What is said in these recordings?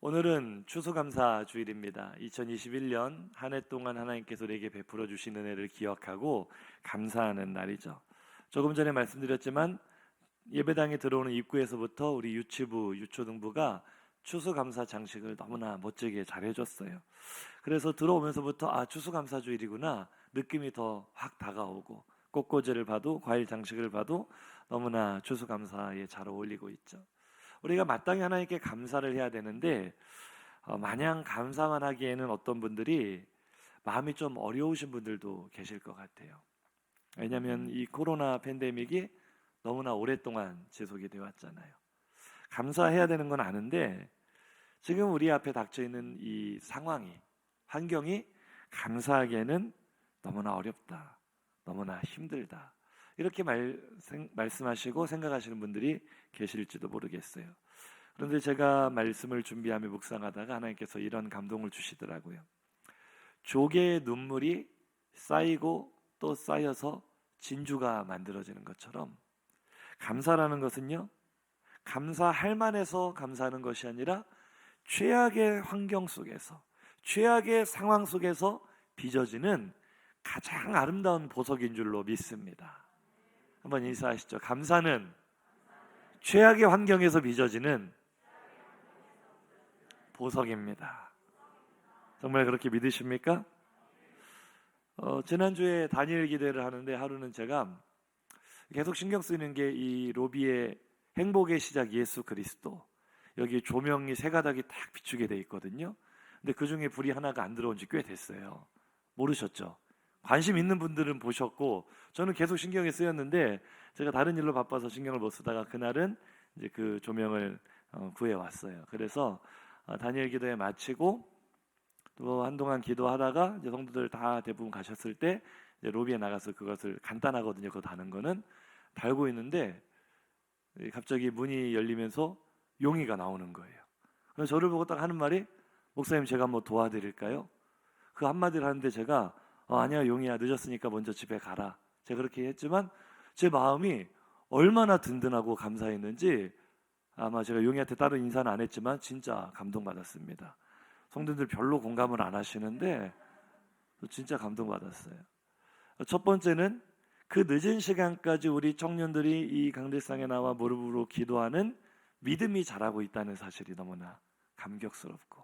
오늘은 추수감사 주일입니다. 2021년 한 해 동안 하나님께서 우리에게 베풀어 주신 은혜를 기억하고 감사하는 날이죠. 조금 전에 말씀드렸지만 예배당에 들어오는 입구에서부터 우리 유치부, 유초등부가 추수감사 장식을 너무나 멋지게 잘 해줬어요. 그래서 들어오면서부터 추수감사 주일이구나 느낌이 더 확 다가오고, 꽃꽂이를 봐도, 과일 장식을 봐도 너무나 추수감사에 잘 어울리고 있죠. 우리가 마땅히 하나님께 감사를 해야 되는데 마냥 감사만 하기에는 어떤 분들이 마음이 좀 어려우신 분들도 계실 것 같아요. 왜냐하면 이 코로나 팬데믹이 너무나 오랫동안 지속이 되어 왔잖아요. 감사해야 되는 건 아는데 지금 우리 앞에 닥쳐있는 이 상황이, 환경이 감사하기에는 너무나 어렵다, 너무나 힘들다, 이렇게 말씀하시고 생각하시는 분들이 계실지도 모르겠어요. 그런데 제가 말씀을 준비하며 묵상하다가 하나님께서 이런 감동을 주시더라고요. 조개의 눈물이 쌓이고 또 쌓여서 진주가 만들어지는 것처럼 감사라는 것은요, 감사할 만해서 감사하는 것이 아니라 최악의 환경 속에서, 최악의 상황 속에서 빚어지는 가장 아름다운 보석인 줄로 믿습니다. 한번 인사하시죠. 감사는 최악의 환경에서 빚어지는 보석입니다. 정말 그렇게 믿으십니까? 지난주에 다니엘 기도회를 하는데 하루는 제가 계속 신경 쓰이는 게 이 로비의 행복의 시작 예수 그리스도, 여기 조명이 세 가닥이 딱 비추게 돼 있거든요. 근데 그 중에 불이 하나가 안 들어온 지 꽤 됐어요. 모르셨죠? 관심 있는 분들은 보셨고, 저는 계속 신경이 쓰였는데 제가 다른 일로 바빠서 신경을 못 쓰다가 그날은 이제 그 조명을 구해 왔어요. 그래서 다니엘 기도회 마치고 또 한동안 기도하다가 이제 성도들 다 대부분 가셨을 때 이제 로비에 나가서 그것을, 간단하거든요, 그거 다는 거는, 달고 있는데 갑자기 문이 열리면서 용이가 나오는 거예요. 그래서 저를 보고 딱 하는 말이, 목사님 제가 뭐 도와드릴까요? 그 한마디를 하는데 제가 아니야 용이야, 늦었으니까 먼저 집에 가라, 제가 그렇게 했지만 제 마음이 얼마나 든든하고 감사했는지, 아마 제가 용이한테 다른 인사는 안 했지만 진짜 감동받았습니다. 성도들 별로 공감을 안 하시는데 진짜 감동받았어요. 첫 번째는 그 늦은 시간까지 우리 청년들이 이 강대상에 나와 무릎으로 기도하는 믿음이 자라고 있다는 사실이 너무나 감격스럽고,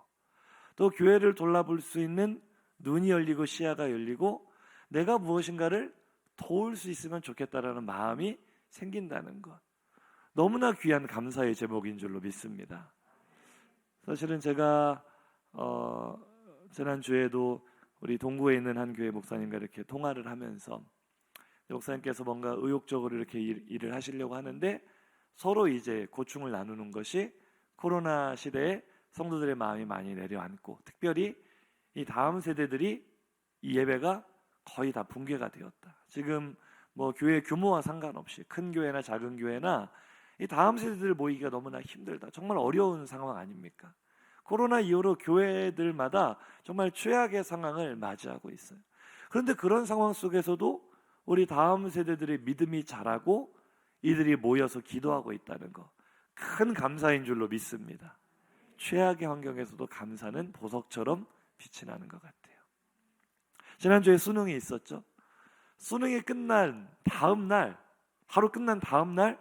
또 교회를 돌아볼 수 있는 눈이 열리고 시야가 열리고 내가 무엇인가를 도울 수 있으면 좋겠다라는 마음이 생긴다는 것, 너무나 귀한 감사의 제목인 줄로 믿습니다. 사실은 제가 지난주에도 우리 동구에 있는 한 교회 목사님과 이렇게 통화를 하면서 목사님께서 뭔가 의욕적으로 이렇게 일을 하시려고 하는데 서로 이제 고충을 나누는 것이 코로나 시대에 성도들의 마음이 많이 내려앉고, 특별히 이 다음 세대들이 이 예배가 거의 다 붕괴가 되었다. 지금 뭐 교회 규모와 상관없이 큰 교회나 작은 교회나 이 다음 세대들 모이기가 너무나 힘들다, 정말 어려운 상황 아닙니까? 코로나 이후로 교회들마다 정말 최악의 상황을 맞이하고 있어요. 그런데 그런 상황 속에서도 우리 다음 세대들의 믿음이 자라고 이들이 모여서 기도하고 있다는 것, 큰 감사인 줄로 믿습니다. 최악의 환경에서도 감사는 보석처럼 빛이 나는 것 같아요. 지난주에 수능이 있었죠. 수능이 끝난 다음 날, 하루 끝난 다음 날,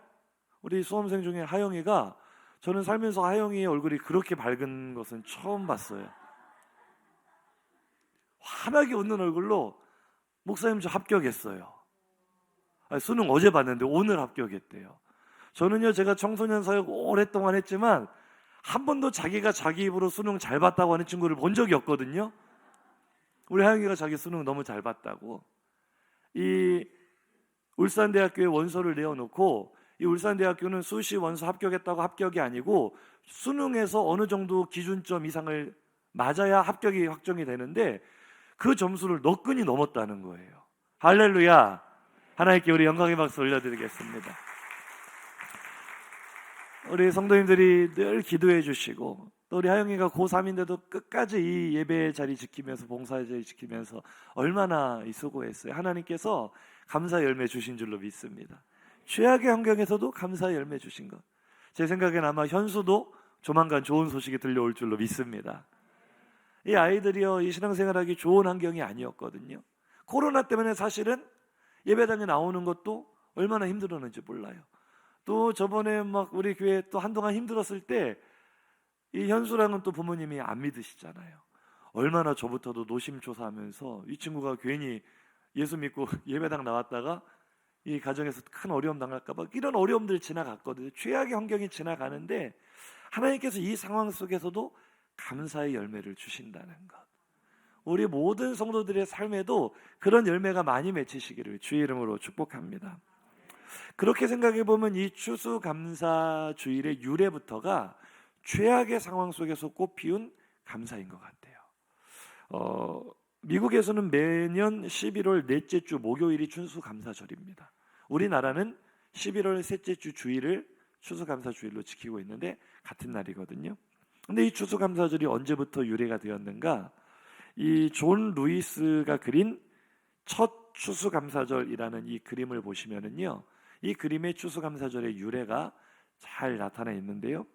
우리 수험생 중에 하영이가, 저는 살면서 하영이의 얼굴이 그렇게 밝은 것은 처음 봤어요. 환하게 웃는 얼굴로 목사님 저 합격했어요. 수능 어제 봤는데 오늘 합격했대요. 저는요, 제가 청소년 사역 오랫동안 했지만 한 번도 자기가 자기 입으로 수능 잘 봤다고 하는 친구를 본 적이 없거든요. 우리 하영이가 자기 수능 너무 잘 봤다고. 이 울산대학교에 원서를 내어놓고, 이 울산대학교는 수시 원서 합격했다고 합격이 아니고 수능에서 어느 정도 기준점 이상을 맞아야 합격이 확정이 되는데 그 점수를 너끈히 넘었다는 거예요. 할렐루야. 하나님께 우리 영광의 박수 올려드리겠습니다. 우리 성도님들이 늘 기도해 주시고, 또 우리 하영이가 고3인데도 끝까지 이 예배 자리 지키면서, 봉사 자리 지키면서 얼마나 수고했어요. 하나님께서 감사 열매 주신 줄로 믿습니다. 최악의 환경에서도 감사의 열매 주신 것. 제 생각엔 아마 현수도 조만간 좋은 소식이 들려올 줄로 믿습니다. 이 아이들이요, 이 신앙생활하기 좋은 환경이 아니었거든요. 코로나 때문에 사실은 예배당에 나오는 것도 얼마나 힘들었는지 몰라요. 또 저번에 막 우리 교회 또 한동안 힘들었을 때 이 현수랑은 또 부모님이 안 믿으시잖아요. 얼마나 저부터도 노심초사하면서 이 친구가 괜히 예수 믿고 예배당 나왔다가 이 가정에서 큰 어려움 당할까 봐 이런 어려움들 지나갔거든요. 최악의 환경이 지나가는데 하나님께서 이 상황 속에서도 감사의 열매를 주신다는 것. 우리 모든 성도들의 삶에도 그런 열매가 많이 맺히시기를 주의 이름으로 축복합니다. 그렇게 생각해 보면 이 추수감사 주일의 유래부터가 최악의 상황 속에서 꽃피운 감사인 것 같아요. 미국에서는 매년 11월 넷째 주 목요일이 추수감사절입니다. 우리나라는 11월 셋째 주 주일을 추수감사 주일로 지키고 있는데 같은 날이거든요. 근데 이 추수감사절이 언제부터 유래가 되었는가? 이 존 루이스가 그린 첫 추수감사절이라는 이 그림을 보시면은요, 이 그림의 추수감사절의 유래가 잘 나타나 있는데요.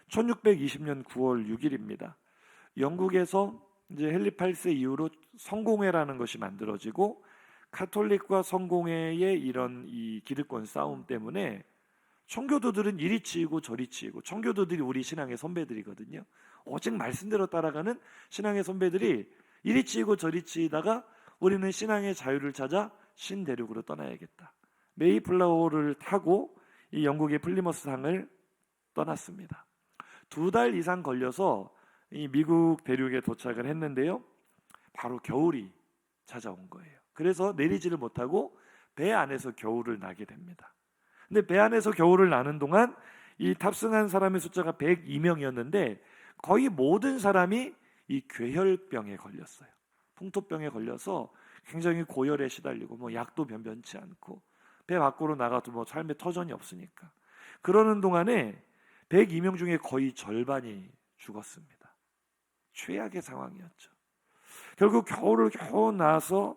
1620년 9월 6일입니다. 영국에서 이제 헨리 8세 이후로 성공회라는 것이 만들어지고 카톨릭과 성공회의 이런 이 기득권 싸움 때문에 청교도들은 이리 치이고 저리 치이고, 청교도들이 우리 신앙의 선배들이거든요. 오직 말씀대로 따라가는 신앙의 선배들이 이리 치이고 저리 치이다가 우리는 신앙의 자유를 찾아 신대륙으로 떠나야겠다. 메이플라워를 타고 이 영국의 플리머스 상을 떠났습니다. 2달 이상 걸려서 이 미국 대륙에 도착을 했는데요. 바로 겨울이 찾아온 거예요. 그래서 내리지를 못하고 배 안에서 겨울을 나게 됩니다. 근데 배 안에서 겨울을 나는 동안 이 탑승한 사람의 숫자가 102명이었는데 거의 모든 사람이 이 괴혈병에 걸렸어요. 풍토병에 걸려서 굉장히 고열에 시달리고 뭐 약도 변변치 않고 배 밖으로 나가도 뭐 삶의 터전이 없으니까 그러는 동안에 102명 중에 거의 절반이 죽었습니다. 최악의 상황이었죠. 결국 겨울을 겨우 나서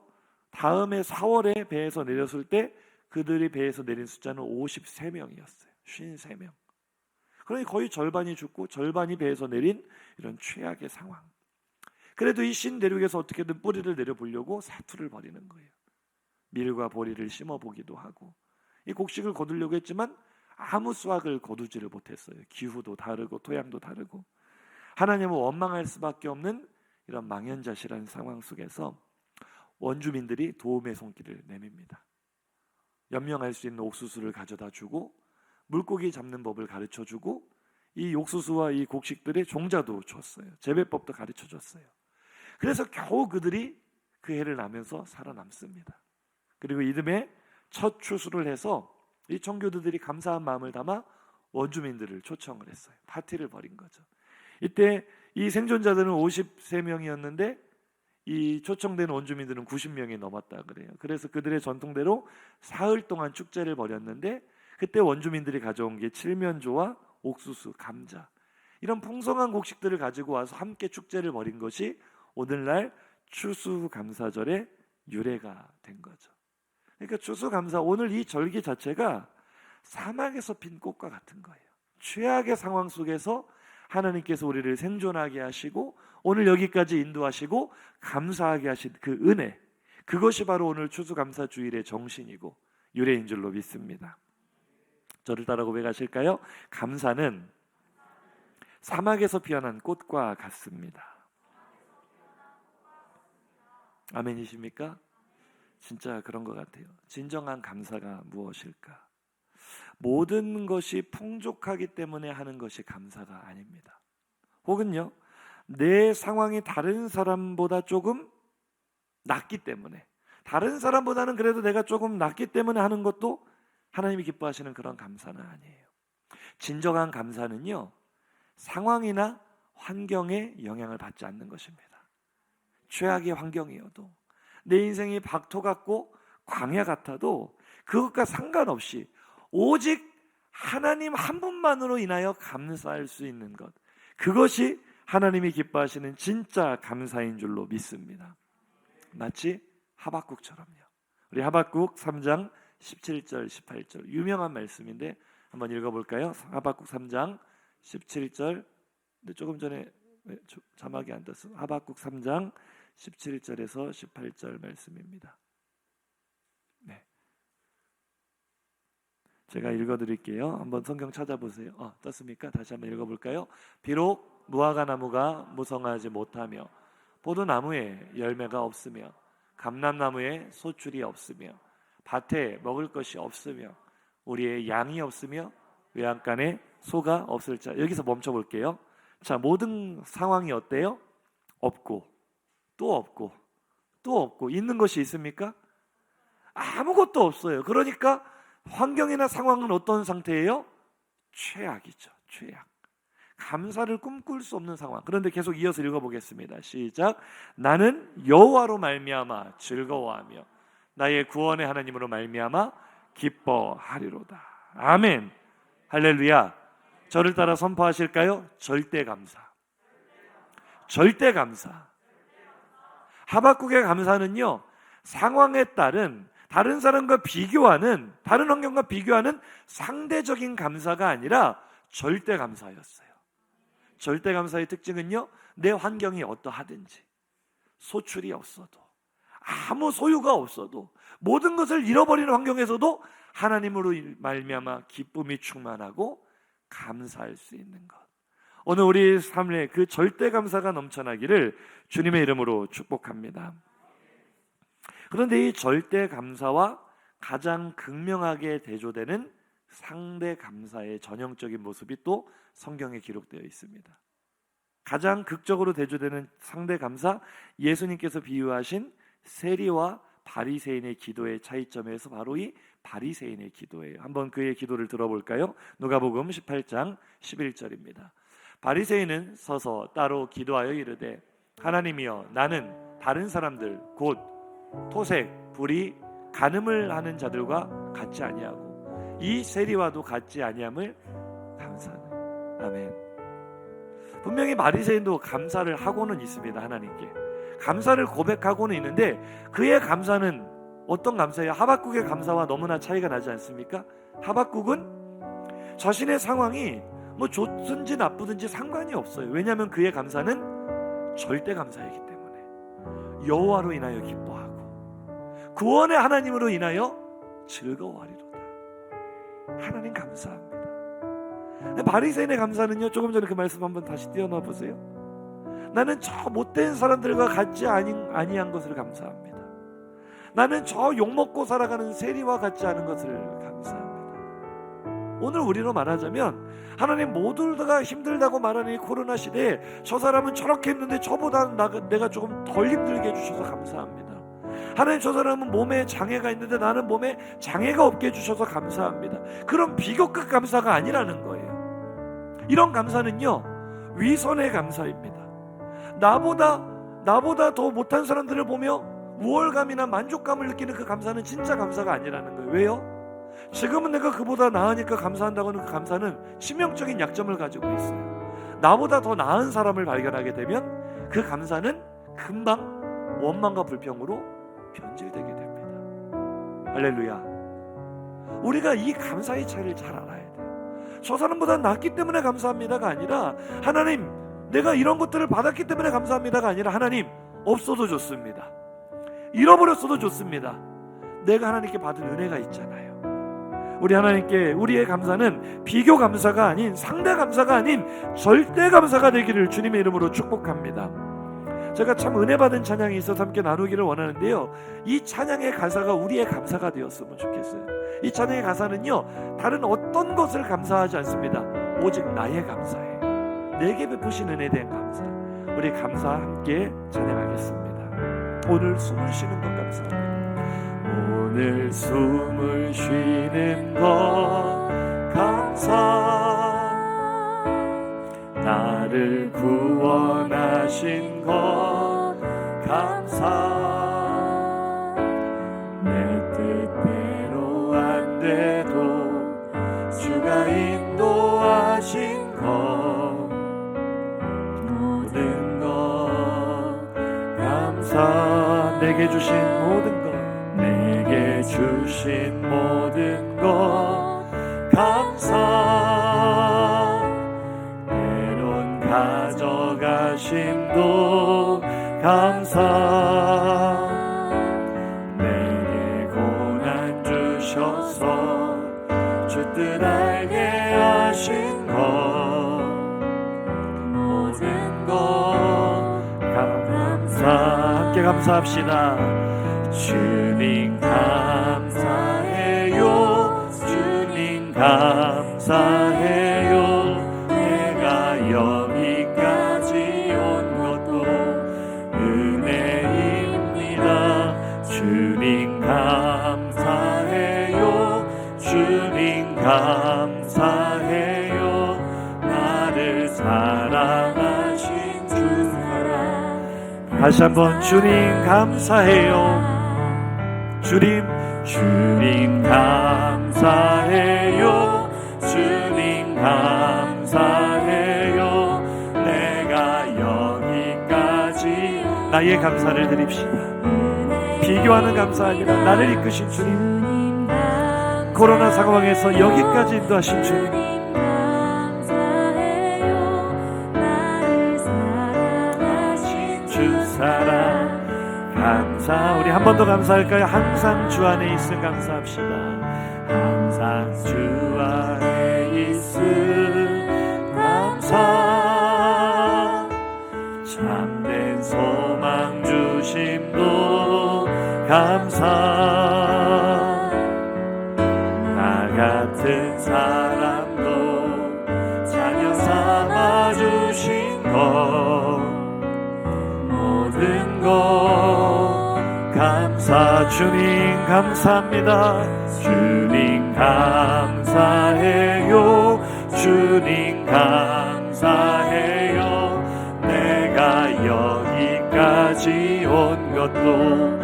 다음해 4월에 배에서 내렸을 때 그들이 배에서 내린 숫자는 53명이었어요. 53명. 그러니 거의 절반이 죽고 절반이 배에서 내린 이런 최악의 상황. 그래도 이 신대륙에서 어떻게든 뿌리를 내려보려고 사투를 벌이는 거예요. 밀과 보리를 심어보기도 하고 이 곡식을 거두려고 했지만 아무 수확을 거두지를 못했어요. 기후도 다르고 토양도 다르고 하나님은 원망할 수밖에 없는 이런 망연자실한 상황 속에서 원주민들이 도움의 손길을 내밉니다. 연명할 수 있는 옥수수를 가져다 주고 물고기 잡는 법을 가르쳐주고 이 옥수수와 이 곡식들의 종자도 줬어요. 재배법도 가르쳐줬어요. 그래서 겨우 그들이 그 해를 나면서 살아남습니다. 그리고 이듬해 첫 추수를 해서 이 청교도들이 감사한 마음을 담아 원주민들을 초청을 했어요. 파티를 벌인 거죠. 이때 이 생존자들은 53명이었는데 이 초청된 원주민들은 90명이 넘었다 그래요. 그래서 그들의 전통대로 사흘 동안 축제를 벌였는데 그때 원주민들이 가져온 게 칠면조와 옥수수, 감자 이런 풍성한 곡식들을 가지고 와서 함께 축제를 벌인 것이 오늘날 추수감사절의 유래가 된 거죠. 그러니까 추수감사, 오늘 이 절기 자체가 사막에서 핀 꽃과 같은 거예요. 최악의 상황 속에서 하나님께서 우리를 생존하게 하시고 오늘 여기까지 인도하시고 감사하게 하신 그 은혜, 그것이 바로 오늘 추수감사 주일의 정신이고 유래인 줄로 믿습니다. 저를 따라 고백하실까요? 감사는 사막에서 피어난 꽃과 같습니다. 아멘이십니까? 진짜 그런 것 같아요. 진정한 감사가 무엇일까? 모든 것이 풍족하기 때문에 하는 것이 감사가 아닙니다. 혹은요, 내 상황이 다른 사람보다 조금 낫기 때문에, 다른 사람보다는 그래도 내가 조금 낫기 때문에 하는 것도 하나님이 기뻐하시는 그런 감사는 아니에요. 진정한 감사는요, 상황이나 환경에 영향을 받지 않는 것입니다. 최악의 환경이어도 내 인생이 박토 같고 광야 같아도 그것과 상관없이 오직 하나님 한 분만으로 인하여 감사할 수 있는 것, 그것이 하나님이 기뻐하시는 진짜 감사인 줄로 믿습니다. 마치 하박국처럼요. 우리 하박국 3장 17절 18절 유명한 말씀인데 한번 읽어볼까요? 하박국 3장 17절 근데 조금 전에 자막이 안 떴어. 하박국 3장 17절에서 18절 말씀입니다. 네, 제가 읽어드릴게요. 한번 성경 찾아보세요. 떴습니까? 다시 한번 읽어볼까요? 비록 무화과 나무가 무성하지 못하며 포도나무에 열매가 없으며 감람나무에 소출이 없으며 밭에 먹을 것이 없으며 우리의 양이 없으며 외양간에 소가 없을자. 여기서 멈춰볼게요. 자, 모든 상황이 어때요? 없고 또 없고 또 없고. 있는 것이 있습니까? 아무것도 없어요. 그러니까 환경이나 상황은 어떤 상태예요? 최악이죠. 최악. 감사를 꿈꿀 수 없는 상황. 그런데 계속 이어서 읽어보겠습니다. 시작. 나는 여호와로 말미암아 즐거워하며 나의 구원의 하나님으로 말미암아 기뻐하리로다. 아멘. 할렐루야. 저를 따라 선포하실까요? 절대 감사. 절대 감사. 하박국의 감사는요, 상황에 따른 다른 사람과 비교하는, 다른 환경과 비교하는 상대적인 감사가 아니라 절대 감사였어요. 절대 감사의 특징은요, 내 환경이 어떠하든지, 소출이 없어도, 아무 소유가 없어도, 모든 것을 잃어버리는 환경에서도 하나님으로 말미암아 기쁨이 충만하고 감사할 수 있는 것. 오늘 우리 삶에 그 절대 감사가 넘쳐나기를 주님의 이름으로 축복합니다. 그런데 이 절대 감사와 가장 극명하게 대조되는 상대 감사의 전형적인 모습이 또 성경에 기록되어 있습니다. 가장 극적으로 대조되는 상대 감사, 예수님께서 비유하신 세리와 바리새인의 기도의 차이점에서 바로 이 바리새인의 기도예요. 한번 그의 기도를 들어볼까요? 누가복음 18장 11절입니다. 바리새인은 서서 따로 기도하여 이르되 하나님이여, 나는 다른 사람들 곧 토색, 불의, 간음을 하는 자들과 같지 아니하고 이 세리와도 같지 아니함을 감사하네. 아멘. 분명히 바리새인도 감사를 하고는 있습니다. 하나님께 감사를 고백하고는 있는데 그의 감사는 어떤 감사예요? 하박국의 감사와 너무나 차이가 나지 않습니까? 하박국은 자신의 상황이 뭐 좋든지 나쁘든지 상관이 없어요. 왜냐하면 그의 감사는 절대 감사이기 때문에 여호와로 인하여 기뻐하고 구원의 하나님으로 인하여 즐거워하리로다. 하나님 감사합니다. 바리새인의 감사는요, 조금 전에 그 말씀 한번 다시 띄워놔 보세요. 나는 저 못된 사람들과 같지 아니한 것을 감사합니다. 나는 저 욕먹고 살아가는 세리와 같지 않은 것을 감사합니다. 오늘 우리로 말하자면 하나님, 모두가 힘들다고 말하는 이 코로나 시대에 저 사람은 저렇게 했는데 저보다 내가 조금 덜 힘들게 해주셔서 감사합니다. 하나님, 저 사람은 몸에 장애가 있는데 나는 몸에 장애가 없게 해주셔서 감사합니다. 그런 비교급 감사가 아니라는 거예요. 이런 감사는요, 위선의 감사입니다. 나보다 더 못한 사람들을 보며 우월감이나 만족감을 느끼는 그 감사는 진짜 감사가 아니라는 거예요. 왜요? 지금은 내가 그보다 나으니까 감사한다고 하는 그 감사는 치명적인 약점을 가지고 있어요. 나보다 더 나은 사람을 발견하게 되면 그 감사는 금방 원망과 불평으로 변질되게 됩니다. 할렐루야. 우리가 이 감사의 차이를 잘 알아야 돼요. 저 사람보다 낫기 때문에 감사합니다가 아니라, 하나님, 내가 이런 것들을 받았기 때문에 감사합니다가 아니라, 하나님, 없어도 좋습니다. 잃어버렸어도 좋습니다. 내가 하나님께 받은 은혜가 있잖아요. 우리 하나님께 우리의 감사는 비교 감사가 아닌, 상대 감사가 아닌 절대 감사가 되기를 주님의 이름으로 축복합니다. 제가 참 은혜 받은 찬양이 있어서 함께 나누기를 원하는데요, 이 찬양의 가사가 우리의 감사가 되었으면 좋겠어요. 이 찬양의 가사는요, 다른 어떤 것을 감사하지 않습니다. 오직 나의 감사예요. 내게 베푸신 은혜에 대한 감사. 우리 감사 함께 찬양하겠습니다. 오늘 숨을 쉬는 것 감사합니다. 오늘 숨을 쉬는 것 감사, 나를 구원하신 것 감사, 내 뜻대로 안 돼도 주가 인도하신 것, 모든 것 감사. 내게 주신 모든 것, 내게 주신 모든 것 감사. 때론 감사. 내게 고난 주셔서 주 뜻 알게 하신 것 모든 것 감사. 함께 감사합시다. 주님 감사해요. 주님 감사해요. 내가 여기까지 온 것도 은혜입니다. 주님 감사해요. 주님 감사해요. 나를 사랑하신 주 사랑. 다시 한번 주님 감사해요. 주님 감사해요. 주님 감사해요. 내가 여기까지. 나의 감사를 드립시다. 비교하는 감사 아니라 나를 이끄신 주님, 코로나 상황에서 여기까지 인도하신 주님, 주 사랑 감사. 우리 한 번 더 감사할까요? 항상 주 안에 있음 감사합시다. 항상 주 안에 있음 감사. 참된 소망 주심도 감사. 나 같은 사람도 자녀 삼아 주신 것 모든 것 감사. 주님 감사합니다. 주님 감사해요. 주님 감사해요. 내가 여기까지 온 것도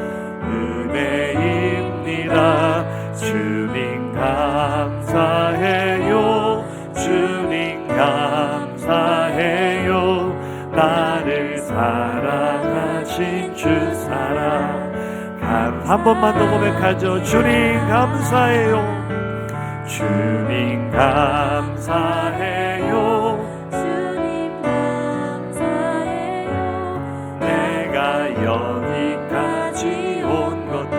은혜입니다. 주님 감사해요. 주님 감사해요. 나를 사랑하신 주 사랑. 한 번만 더 고백하죠. 주님 감사해요. 주님 감사해요. 주님 감사해요. 내가 여기까지 온 것도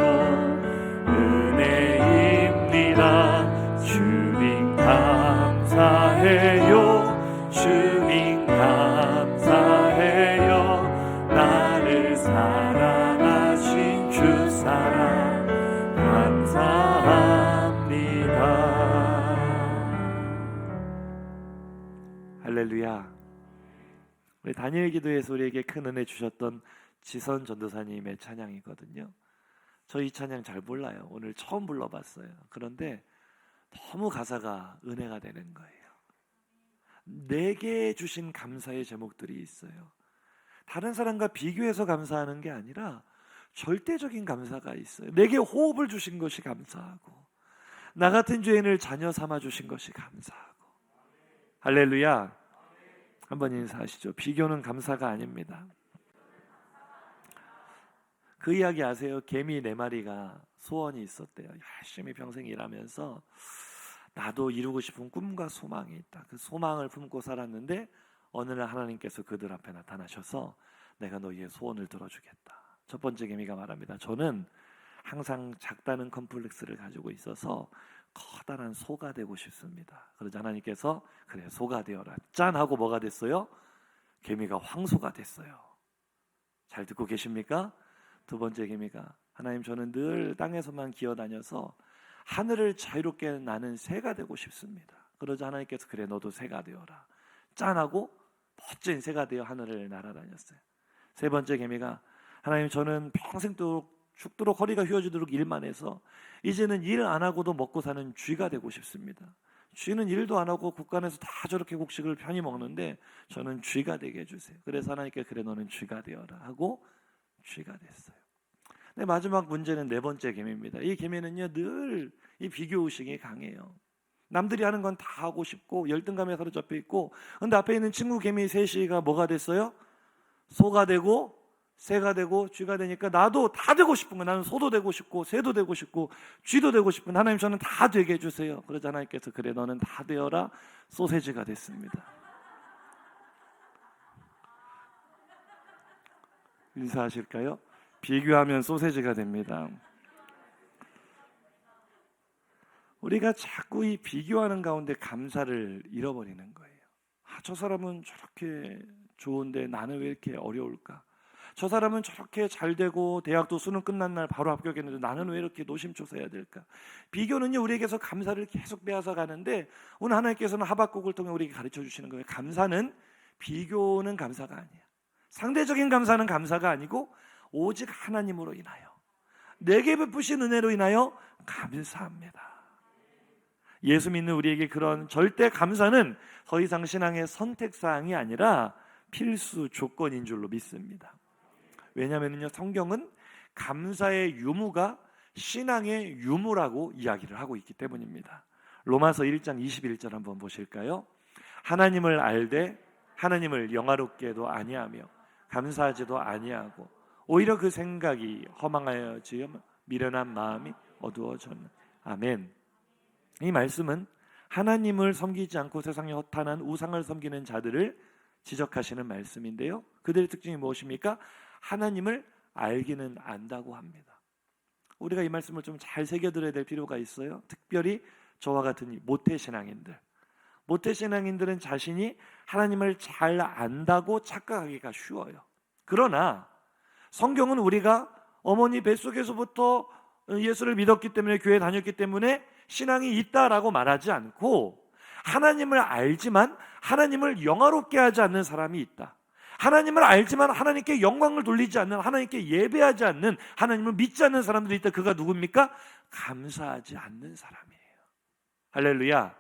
은혜입니다. 주님 감사해요. 주님 감사해요. 나를 사랑하신 주 사랑 감사합니다. 할렐루야. 우리 다니엘 기도에서 우리에게 큰 은혜 주셨던 지선 전도사님의 찬양이거든요. 저 이 찬양 잘 몰라요. 오늘 처음 불러봤어요. 그런데 너무 가사가 은혜가 되는 거예요. 내게 주신 감사의 제목들이 있어요. 다른 사람과 비교해서 감사하는 게 아니라 절대적인 감사가 있어요. 내게 호흡을 주신 것이 감사하고, 나 같은 죄인을 자녀 삼아 주신 것이 감사하고. 할렐루야. 한번 인사하시죠. 비교는 감사가 아닙니다. 그 이야기 아세요? 개미 4마리가 소원이 있었대요. 열심히 평생 일하면서 나도 이루고 싶은 꿈과 소망이 있다. 그 소망을 품고 살았는데 어느 날 하나님께서 그들 앞에 나타나셔서 내가 너희의 소원을 들어주겠다. 첫 번째 개미가 말합니다. 저는 항상 작다는 컴플렉스를 가지고 있어서 커다란 소가 되고 싶습니다. 그러자 하나님께서 그래 소가 되어라. 짠 하고 뭐가 됐어요? 개미가 황소가 됐어요. 잘 듣고 계십니까? 두 번째 개미가 하나님 저는 늘 땅에서만 기어다녀서 하늘을 자유롭게 나는 새가 되고 싶습니다. 그러자 하나님께서 그래 너도 새가 되어라. 짠하고 멋진 새가 되어 하늘을 날아다녔어요. 세 번째 개미가 하나님 저는 평생 죽도록 허리가 휘어지도록 일만 해서 이제는 일 안 하고도 먹고 사는 쥐가 되고 싶습니다. 쥐는 일도 안 하고 국간에서 다 저렇게 곡식을 편히 먹는데 저는 쥐가 되게 해주세요. 그래서 하나님께 그래 너는 쥐가 되어라 하고 쥐가 됐어요. 네, 마지막 문제는 네 번째 개미입니다. 이 개미는요 늘 이 비교의식이 강해요. 남들이 하는 건 다 하고 싶고 열등감에 사로잡혀 있고, 근데 앞에 있는 친구 개미 셋이가 뭐가 됐어요? 소가 되고 새가 되고 쥐가 되니까 나도 다 되고 싶은 거예요. 나는 소도 되고 싶고 새도 되고 싶고 쥐도 되고 싶은 하나님 저는 다 되게 해주세요. 그러자 하나님께서 그래 너는 다 되어라. 소세지가 됐습니다. 인사하실까요? 비교하면 소세지가 됩니다. 우리가 자꾸 이 비교하는 가운데 감사를 잃어버리는 거예요. 저 사람은 저렇게 좋은데 나는 왜 이렇게 어려울까? 저 사람은 저렇게 잘 되고 대학도 수능 끝난 날 바로 합격했는데 나는 왜 이렇게 노심초사해야 될까? 비교는요, 우리에게서 감사를 계속 빼앗아 가는데 오늘 하나님께서는 하박국을 통해 우리에게 가르쳐 주시는 거예요. 감사는, 비교는 감사가 아니야. 상대적인 감사는 감사가 아니고 오직 하나님으로 인하여, 내게 베푸신 은혜로 인하여 감사합니다. 예수 믿는 우리에게 그런 절대 감사는 더 이상 신앙의 선택사항이 아니라 필수 조건인 줄로 믿습니다. 왜냐하면요, 성경은 감사의 유무가 신앙의 유무라고 이야기를 하고 있기 때문입니다. 로마서 1장 21절 한번 보실까요? 하나님을 알되 하나님을 영화롭게도 아니하며 감사하지도 아니하고 오히려 그 생각이 허망하여 지어 미련한 마음이 어두워졌는. 아멘. 이 말씀은 하나님을 섬기지 않고 세상에 허탄한 우상을 섬기는 자들을 지적하시는 말씀인데요, 그들의 특징이 무엇입니까? 하나님을 알기는 안다고 합니다. 우리가 이 말씀을 좀 잘 새겨들어야 될 필요가 있어요. 특별히 저와 같은 모태신앙인들은 자신이 하나님을 잘 안다고 착각하기가 쉬워요. 그러나 성경은 우리가 어머니 뱃속에서부터 예수를 믿었기 때문에, 교회에 다녔기 때문에 신앙이 있다라고 말하지 않고, 하나님을 알지만 하나님을 영화롭게 하지 않는 사람이 있다, 하나님을 알지만 하나님께 영광을 돌리지 않는, 하나님께 예배하지 않는, 하나님을 믿지 않는 사람들이 있다. 그가 누굽니까? 감사하지 않는 사람이에요. 할렐루야.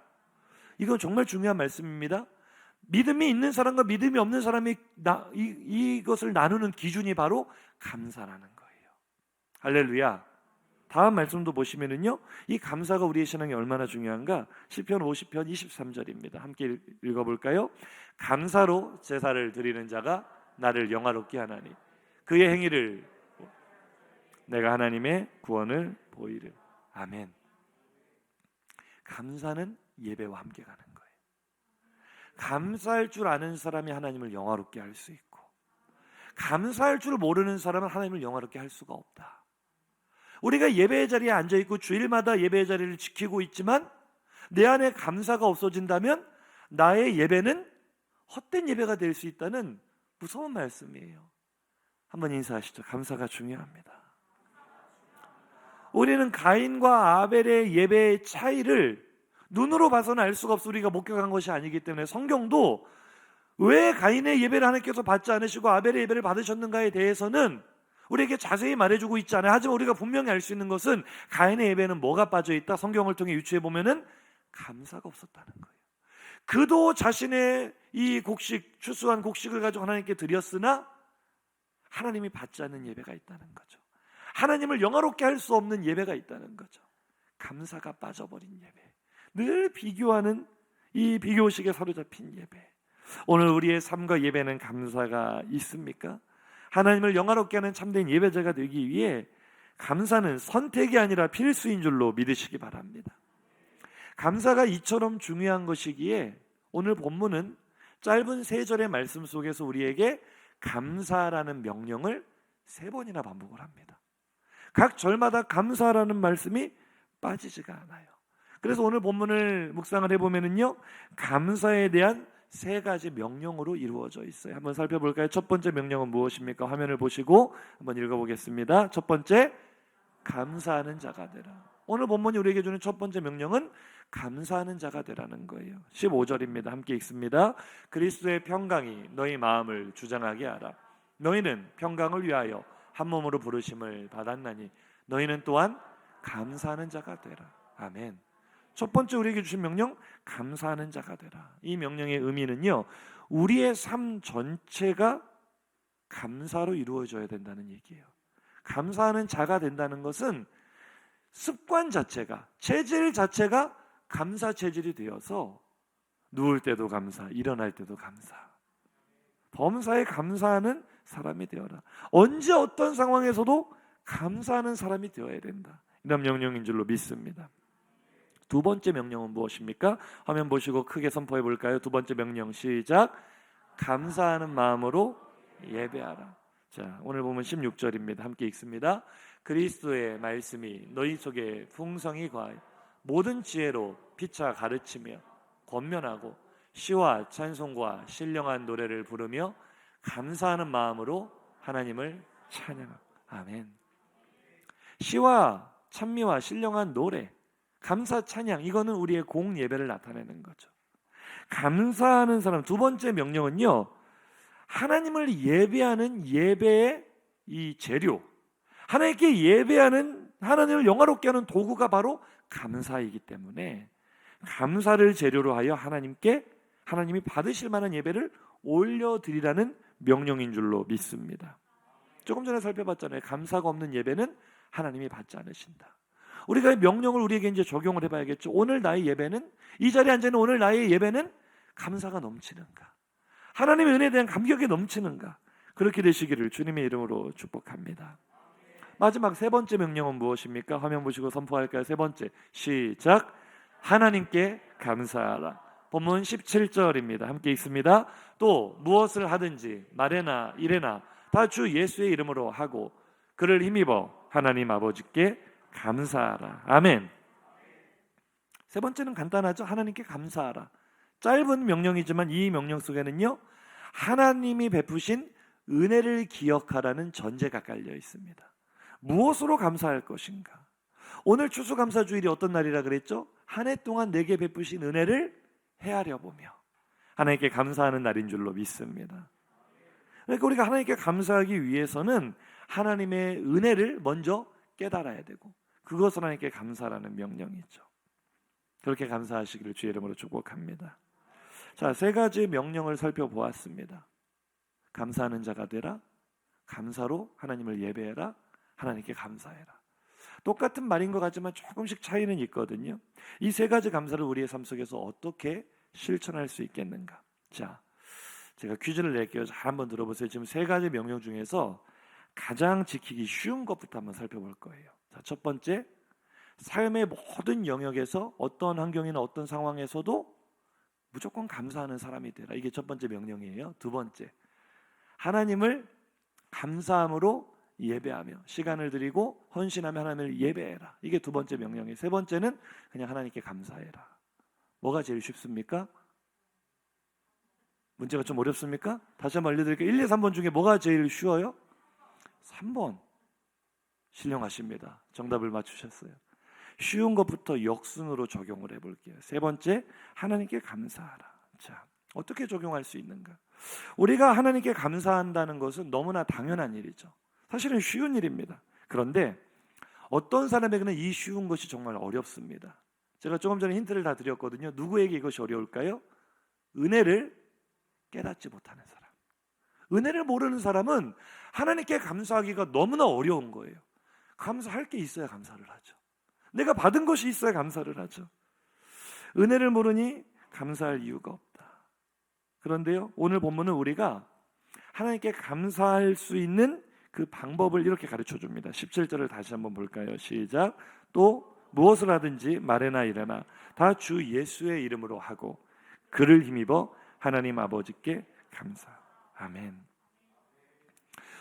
이건 정말 중요한 말씀입니다. 믿음이 있는 사람과 믿음이 없는 사람이 이것을 나누는 기준이 바로 감사라는 거예요. 할렐루야. 다음 말씀도 보시면은요, 이 감사가 우리의 신앙에 얼마나 중요한가? 시편 50편 23절입니다. 함께 읽어볼까요? 감사로 제사를 드리는 자가 나를 영화롭게 하나니 그의 행위를 내가 하나님의 구원을 보이리. 아멘. 감사는 예배와 함께 가는 거예요. 감사할 줄 아는 사람이 하나님을 영화롭게 할 수 있고, 감사할 줄 모르는 사람은 하나님을 영화롭게 할 수가 없다. 우리가 예배의 자리에 앉아있고 주일마다 예배의 자리를 지키고 있지만 내 안에 감사가 없어진다면 나의 예배는 헛된 예배가 될 수 있다는 무서운 말씀이에요. 한번 인사하시죠. 감사가 중요합니다. 우리는 가인과 아벨의 예배의 차이를 눈으로 봐서는 알 수가 없어. 우리가 목격한 것이 아니기 때문에 성경도 왜 가인의 예배를 하나님께서 받지 않으시고 아벨의 예배를 받으셨는가에 대해서는 우리에게 자세히 말해주고 있지 않아요. 하지만 우리가 분명히 알 수 있는 것은 가인의 예배는 뭐가 빠져있다? 성경을 통해 유추해 보면은 감사가 없었다는 거예요. 그도 자신의 이 추수한 곡식을 가지고 하나님께 드렸으나 하나님이 받지 않는 예배가 있다는 거죠. 하나님을 영화롭게 할 수 없는 예배가 있다는 거죠. 감사가 빠져버린 예배, 늘 비교하는 이 비교식에 사로잡힌 예배. 오늘 우리의 삶과 예배는 감사가 있습니까? 하나님을 영화롭게 하는 참된 예배자가 되기 위해 감사는 선택이 아니라 필수인 줄로 믿으시기 바랍니다. 감사가 이처럼 중요한 것이기에 오늘 본문은 짧은 3절의 말씀 속에서 우리에게 감사라는 명령을 3번이나 반복을 합니다. 각 절마다 감사라는 말씀이 빠지지가 않아요. 그래서 오늘 본문을 묵상을 해보면요, 감사에 대한 3가지 명령으로 이루어져 있어요. 한번 살펴볼까요? 첫 번째 명령은 무엇입니까? 화면을 보시고 한번 읽어보겠습니다. 첫 번째, 감사하는 자가 되라. 오늘 본문이 우리에게 주는 첫 번째 명령은 감사하는 자가 되라는 거예요. 15절입니다. 함께 읽습니다. 그리스도의 평강이 너희 마음을 주장하게 하라. 너희는 평강을 위하여 한 몸으로 부르심을 받았나니 너희는 또한 감사하는 자가 되라. 아멘. 첫 번째 우리에게 주신 명령, 감사하는 자가 되라. 이 명령의 의미는요, 우리의 삶 전체가 감사로 이루어져야 된다는 얘기예요. 감사하는 자가 된다는 것은 습관 자체가, 체질 자체가 감사 체질이 되어서 누울 때도 감사, 일어날 때도 감사, 범사에 감사하는 사람이 되어라. 언제 어떤 상황에서도 감사하는 사람이 되어야 된다. 이런 명령인 줄로 믿습니다. 두 번째 명령은 무엇입니까? 화면 보시고 크게 선포해 볼까요? 두 번째 명령 시작. 감사하는 마음으로 예배하라. 자, 오늘 보면 16절입니다. 함께 읽습니다. 그리스도의 말씀이 너희 속에 풍성히 거하여 모든 지혜로 피차 가르치며 권면하고 시와 찬송과 신령한 노래를 부르며 감사하는 마음으로 하나님을 찬양하고. 아멘. 시와 찬미와 신령한 노래, 감사 찬양, 이거는 우리의 공 예배를 나타내는 거죠. 감사하는 사람, 두 번째 명령은요, 하나님을 예배하는 예배의 이 재료, 하나님께 예배하는, 하나님을 영화롭게 하는 도구가 바로 감사이기 때문에 감사를 재료로 하여 하나님이 받으실 만한 예배를 올려드리라는 명령인 줄로 믿습니다. 조금 전에 살펴봤잖아요. 감사가 없는 예배는 하나님이 받지 않으신다. 우리가 이 명령을 우리에게 이제 적용을 해봐야겠죠. 오늘 나의 예배는, 이 자리에 앉아있는 오늘 나의 예배는 감사가 넘치는가, 하나님의 은혜에 대한 감격이 넘치는가, 그렇게 되시기를 주님의 이름으로 축복합니다. 마지막 세 번째 명령은 무엇입니까? 화면 보시고 선포할까요? 세 번째, 시작. 하나님께 감사하라. 본문 17절입니다. 함께 읽습니다. 또 무엇을 하든지 말에나 이래나 다 주 예수의 이름으로 하고 그를 힘입어 하나님 아버지께 감사하라. 아멘. 세 번째는 간단하죠. 하나님께 감사하라. 짧은 명령이지만 이 명령 속에는요, 하나님이 베푸신 은혜를 기억하라는 전제가 깔려 있습니다. 무엇으로 감사할 것인가? 오늘 추수감사주일이 어떤 날이라 그랬죠? 한 해 동안 내게 베푸신 은혜를 헤아려 보며 하나님께 감사하는 날인 줄로 믿습니다. 그러니까 우리가 하나님께 감사하기 위해서는 하나님의 은혜를 먼저 깨달아야 되고, 그것을 하나님께 감사라는 명령이죠. 그렇게 감사하시기를 주의 이름으로 축복합니다. 자, 세 가지 명령을 살펴보았습니다. 감사하는 자가 되라, 감사로 하나님을 예배해라, 하나님께 감사해라. 똑같은 말인 것 같지만 조금씩 차이는 있거든요. 이 세 가지 감사를 우리의 삶 속에서 어떻게 실천할 수 있겠는가? 자, 제가 퀴즈를 낼게요. 잘 한번 들어보세요. 지금 세 가지 명령 중에서 가장 지키기 쉬운 것부터 한번 살펴볼 거예요. 자, 첫 번째, 삶의 모든 영역에서 어떤 환경이나 어떤 상황에서도 무조건 감사하는 사람이 되라. 이게 첫 번째 명령이에요. 두 번째, 하나님을 감사함으로 예배하며 시간을 드리고 헌신하며 하나님을 예배해라. 이게 두 번째 명령이에요. 세 번째는 그냥 하나님께 감사해라. 뭐가 제일 쉽습니까? 문제가 좀 어렵습니까? 다시 한번 알려드릴게요. 1, 2, 3번 중에 뭐가 제일 쉬워요? 3번. 신령하십니다. 정답을 맞추셨어요. 쉬운 것부터 역순으로 적용을 해볼게요. 세 번째, 하나님께 감사하라. 자, 어떻게 적용할 수 있는가? 우리가 하나님께 감사한다는 것은 너무나 당연한 일이죠. 사실은 쉬운 일입니다. 그런데 어떤 사람에게는 이 쉬운 것이 정말 어렵습니다. 제가 조금 전에 힌트를 다 드렸거든요. 누구에게 이것이 어려울까요? 은혜를 깨닫지 못하는 사람. 은혜를 모르는 사람은 하나님께 감사하기가 너무나 어려운 거예요. 감사할 게 있어야 감사를 하죠. 내가 받은 것이 있어야 감사를 하죠. 은혜를 모르니 감사할 이유가 없다. 그런데요, 오늘 본문은 우리가 하나님께 감사할 수 있는 그 방법을 이렇게 가르쳐 줍니다. 17절을 다시 한번 볼까요? 시작. 또 무엇을 하든지 말에나 이래나 다 주 예수의 이름으로 하고 그를 힘입어 하나님 아버지께 감사. 아멘.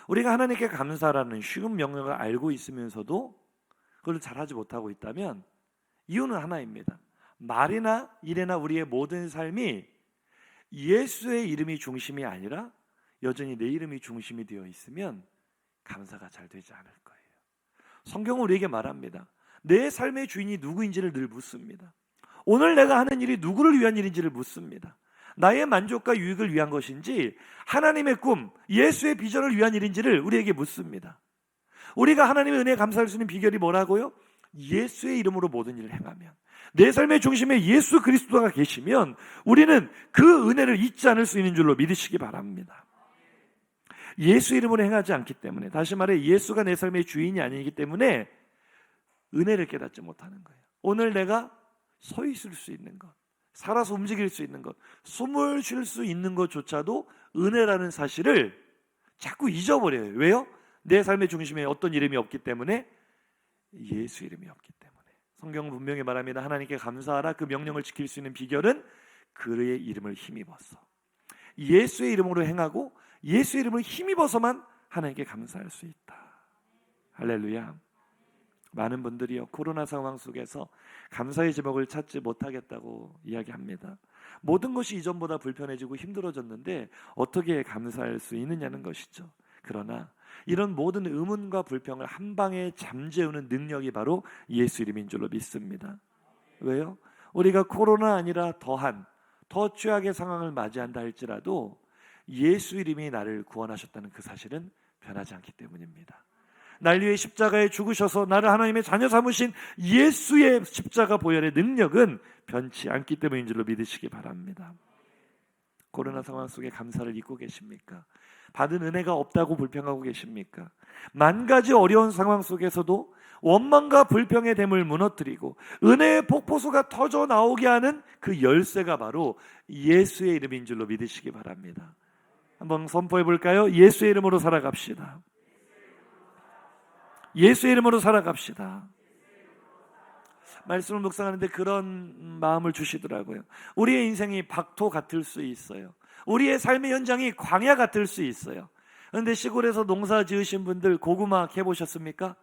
우리가 하나님께 감사라는 쉬운 명령을 알고 있으면서도 그걸 잘하지 못하고 있다면 이유는 하나입니다. 말이나 일이나 우리의 모든 삶이 예수의 이름이 중심이 아니라 여전히 내 이름이 중심이 되어 있으면 감사가 잘 되지 않을 거예요. 성경은 우리에게 말합니다. 내 삶의 주인이 누구인지를 늘 묻습니다. 오늘 내가 하는 일이 누구를 위한 일인지를 묻습니다. 나의 만족과 유익을 위한 것인지 하나님의 꿈, 예수의 비전을 위한 일인지를 우리에게 묻습니다. 우리가 하나님의 은혜에 감사할 수 있는 비결이 뭐라고요? 예수의 이름으로 모든 일을 행하면, 내 삶의 중심에 예수 그리스도가 계시면 우리는 그 은혜를 잊지 않을 수 있는 줄로 믿으시기 바랍니다. 예수 이름으로 행하지 않기 때문에, 다시 말해 예수가 내 삶의 주인이 아니기 때문에 은혜를 깨닫지 못하는 거예요. 오늘 내가 서 있을 수 있는 것, 살아서 움직일 수 있는 것, 숨을 쉴 수 있는 것조차도 은혜라는 사실을 자꾸 잊어버려요. 왜요? 내 삶의 중심에 어떤 이름이 없기 때문에, 예수 이름이 없기 때문에. 성경은 분명히 말합니다. 하나님께 감사하라. 그 명령을 지킬 수 있는 비결은 그의 이름을 힘입어서 예수의 이름으로 행하고 예수의 이름을 힘입어서만 하나님께 감사할 수 있다. 할렐루야. 많은 분들이요, 코로나 상황 속에서 감사의 제목을 찾지 못하겠다고 이야기합니다. 모든 것이 이전보다 불편해지고 힘들어졌는데 어떻게 감사할 수 있느냐는 것이죠. 그러나 이런 모든 의문과 불평을 한 방에 잠재우는 능력이 바로 예수 이름인 줄로 믿습니다. 왜요? 우리가 코로나 아니라 더 최악의 상황을 맞이한다 할지라도 예수 이름이 나를 구원하셨다는 그 사실은 변하지 않기 때문입니다. 날 위해 십자가에 죽으셔서 나를 하나님의 자녀 삼으신 예수의 십자가 보혈의 능력은 변치 않기 때문인 줄로 믿으시기 바랍니다. 코로나 상황 속에 감사를 잊고 계십니까? 받은 은혜가 없다고 불평하고 계십니까? 만 가지 어려운 상황 속에서도 원망과 불평의 댐을 무너뜨리고 은혜의 폭포수가 터져 나오게 하는 그 열쇠가 바로 예수의 이름인 줄로 믿으시기 바랍니다. 한번 선포해 볼까요? 예수의 이름으로 살아갑시다. 예수의 이름으로 살아갑시다. 말씀을 묵상하는데 그런 마음을 주시더라고요. 우리의 인생이 박토 같을 수 있어요. 우리의 삶의 현장이 광야 같을 수 있어요. 그런데 시골에서 농사 지으신 분들 고구마 캐보셨습니까?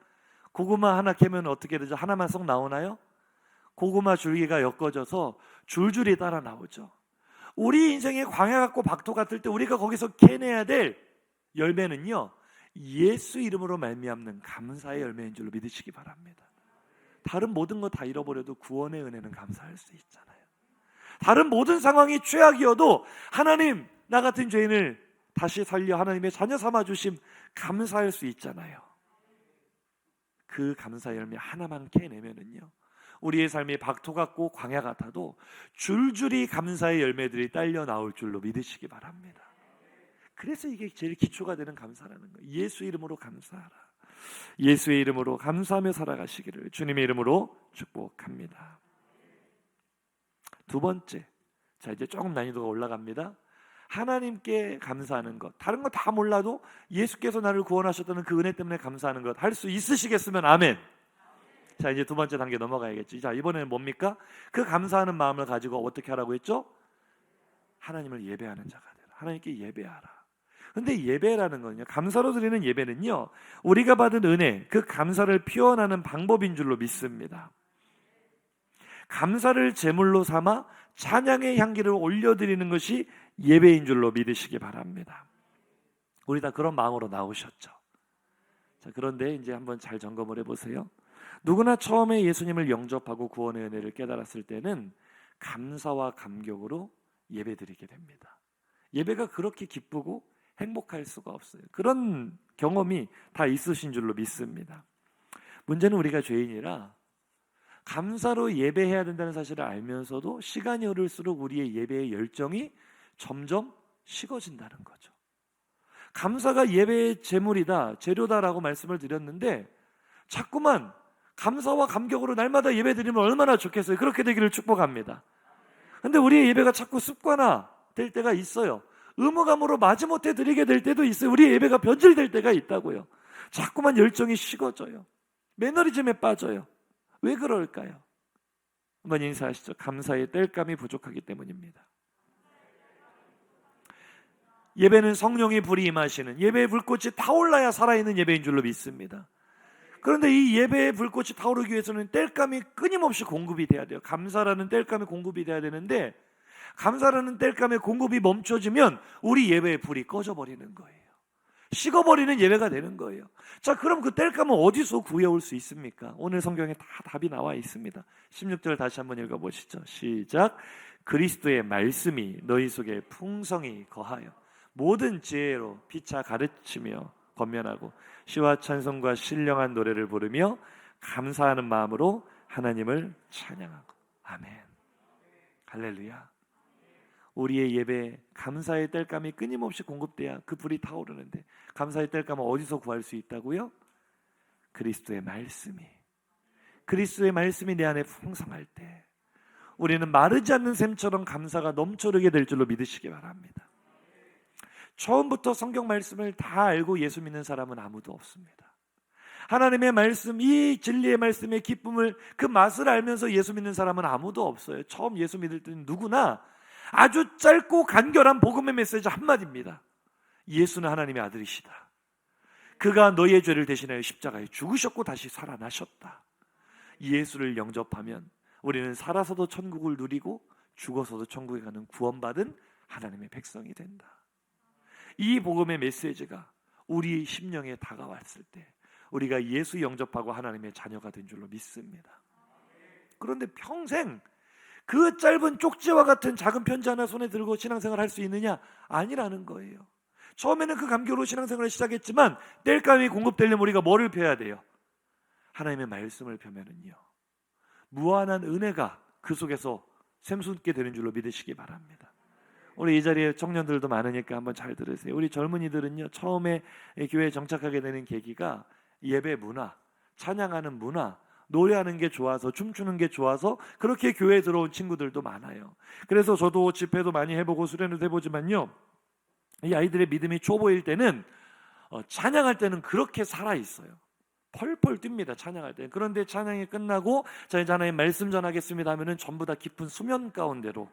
고구마 하나 캐면 어떻게 되죠? 하나만 쏙 나오나요? 고구마 줄기가 엮어져서 줄줄이 따라 나오죠. 우리 인생의 광야 같고 박토 같을 때 우리가 거기서 캐내야 될 열매는요, 예수 이름으로 말미암는 감사의 열매인 줄로 믿으시기 바랍니다. 다른 모든 거 다 잃어버려도 구원의 은혜는 감사할 수 있잖아요. 다른 모든 상황이 최악이어도 하나님, 나 같은 죄인을 다시 살려 하나님의 자녀 삼아주심 감사할 수 있잖아요. 그 감사의 열매 하나만 캐내면은요, 우리의 삶이 박토 같고 광야 같아도 줄줄이 감사의 열매들이 딸려 나올 줄로 믿으시기 바랍니다. 그래서 이게 제일 기초가 되는 감사라는 거예요. 예수 이름으로 감사하라. 예수의 이름으로 감사하며 살아가시기를 주님의 이름으로 축복합니다. 두 번째, 자 이제 조금 난이도가 올라갑니다. 하나님께 감사하는 것. 다른 거 다 몰라도 예수께서 나를 구원하셨다는 그 은혜 때문에 감사하는 것 할 수 있으시겠으면 아멘. 자 이제 두 번째 단계 넘어가야겠죠. 자 이번에는 뭡니까? 그 감사하는 마음을 가지고 어떻게 하라고 했죠? 하나님을 예배하는 자가 되라. 하나님께 예배하라. 근데 예배라는 건요, 감사로 드리는 예배는요, 우리가 받은 은혜, 그 감사를 표현하는 방법인 줄로 믿습니다. 감사를 제물로 삼아 찬양의 향기를 올려드리는 것이 예배인 줄로 믿으시기 바랍니다. 우리 다 그런 마음으로 나오셨죠. 자, 그런데 이제 한번 잘 점검을 해보세요. 누구나 처음에 예수님을 영접하고 구원의 은혜를 깨달았을 때는 감사와 감격으로 예배드리게 됩니다. 예배가 그렇게 기쁘고 행복할 수가 없어요. 그런 경험이 다 있으신 줄로 믿습니다. 문제는 우리가 죄인이라 감사로 예배해야 된다는 사실을 알면서도 시간이 흐를수록 우리의 예배의 열정이 점점 식어진다는 거죠. 감사가 예배의 제물이다, 재료다라고 말씀을 드렸는데 자꾸만 감사와 감격으로 날마다 예배 드리면 얼마나 좋겠어요. 그렇게 되기를 축복합니다. 근데 우리의 예배가 자꾸 습관화 될 때가 있어요. 의무감으로 마지못해 드리게 될 때도 있어요. 우리의 예배가 변질될 때가 있다고요. 자꾸만 열정이 식어져요. 매너리즘에 빠져요. 왜 그럴까요? 한번 인사하시죠. 감사의 땔감이 부족하기 때문입니다. 예배는 성령의 불이 임하시는, 예배의 불꽃이 타올라야 살아있는 예배인 줄로 믿습니다. 그런데 이 예배의 불꽃이 타오르기 위해서는 땔감이 끊임없이 공급이 돼야 돼요. 감사라는 땔감이 공급이 돼야 되는데 감사라는 땔감의 공급이 멈춰지면 우리 예배의 불이 꺼져버리는 거예요. 식어버리는 예배가 되는 거예요. 자, 그럼 그 땔감은 어디서 구해올 수 있습니까? 오늘 성경에 다 답이 나와 있습니다. 16절 다시 한번 읽어보시죠. 시작. 그리스도의 말씀이 너희 속에 풍성히 거하여 모든 지혜로 피차 가르치며 권면하고 시와 찬송과 신령한 노래를 부르며 감사하는 마음으로 하나님을 찬양하고. 아멘. 할렐루야. 우리의 예배에 감사의 땔감이 끊임없이 공급돼야 그 불이 타오르는데 감사의 땔감은 어디서 구할 수 있다고요? 그리스도의 말씀이 내 안에 풍성할 때 우리는 마르지 않는 샘처럼 감사가 넘쳐르게 될 줄로 믿으시기 바랍니다. 처음부터 성경 말씀을 다 알고 예수 믿는 사람은 아무도 없습니다. 하나님의 말씀, 이 진리의 말씀의 기쁨을, 그 맛을 알면서 예수 믿는 사람은 아무도 없어요. 처음 예수 믿을 때는 누구나 아주 짧고 간결한 복음의 메시지 한마디입니다. 예수는 하나님의 아들이시다. 그가 너희의 죄를 대신하여 십자가에 죽으셨고 다시 살아나셨다. 예수를 영접하면 우리는 살아서도 천국을 누리고 죽어서도 천국에 가는 구원받은 하나님의 백성이 된다. 이 복음의 메시지가 우리 심령에 다가왔을 때 우리가 예수 영접하고 하나님의 자녀가 된 줄로 믿습니다. 그런데 평생 그 짧은 쪽지와 같은 작은 편지 하나 손에 들고 신앙생활 할 수 있느냐? 아니라는 거예요. 처음에는 그 감격으로 신앙생활을 시작했지만 땔감이 공급되려면 우리가 뭐를 펴야 돼요? 하나님의 말씀을 펴면은요, 무한한 은혜가 그 속에서 샘솟게 되는 줄로 믿으시기 바랍니다. 우리 이 자리에 청년들도 많으니까 한번 잘 들으세요. 우리 젊은이들은요, 처음에 교회에 정착하게 되는 계기가 예배 문화, 찬양하는 문화, 노래하는 게 좋아서, 춤추는 게 좋아서 그렇게 교회에 들어온 친구들도 많아요. 그래서 저도 집회도 많이 해보고 수련회도 해보지만요, 이 아이들의 믿음이 초보일 때는 찬양할 때는 그렇게 살아있어요. 펄펄 뜁니다, 찬양할 때. 그런데 찬양이 끝나고 자, 이제 하나님 말씀 전하겠습니다 하면은 전부 다 깊은 수면 가운데로,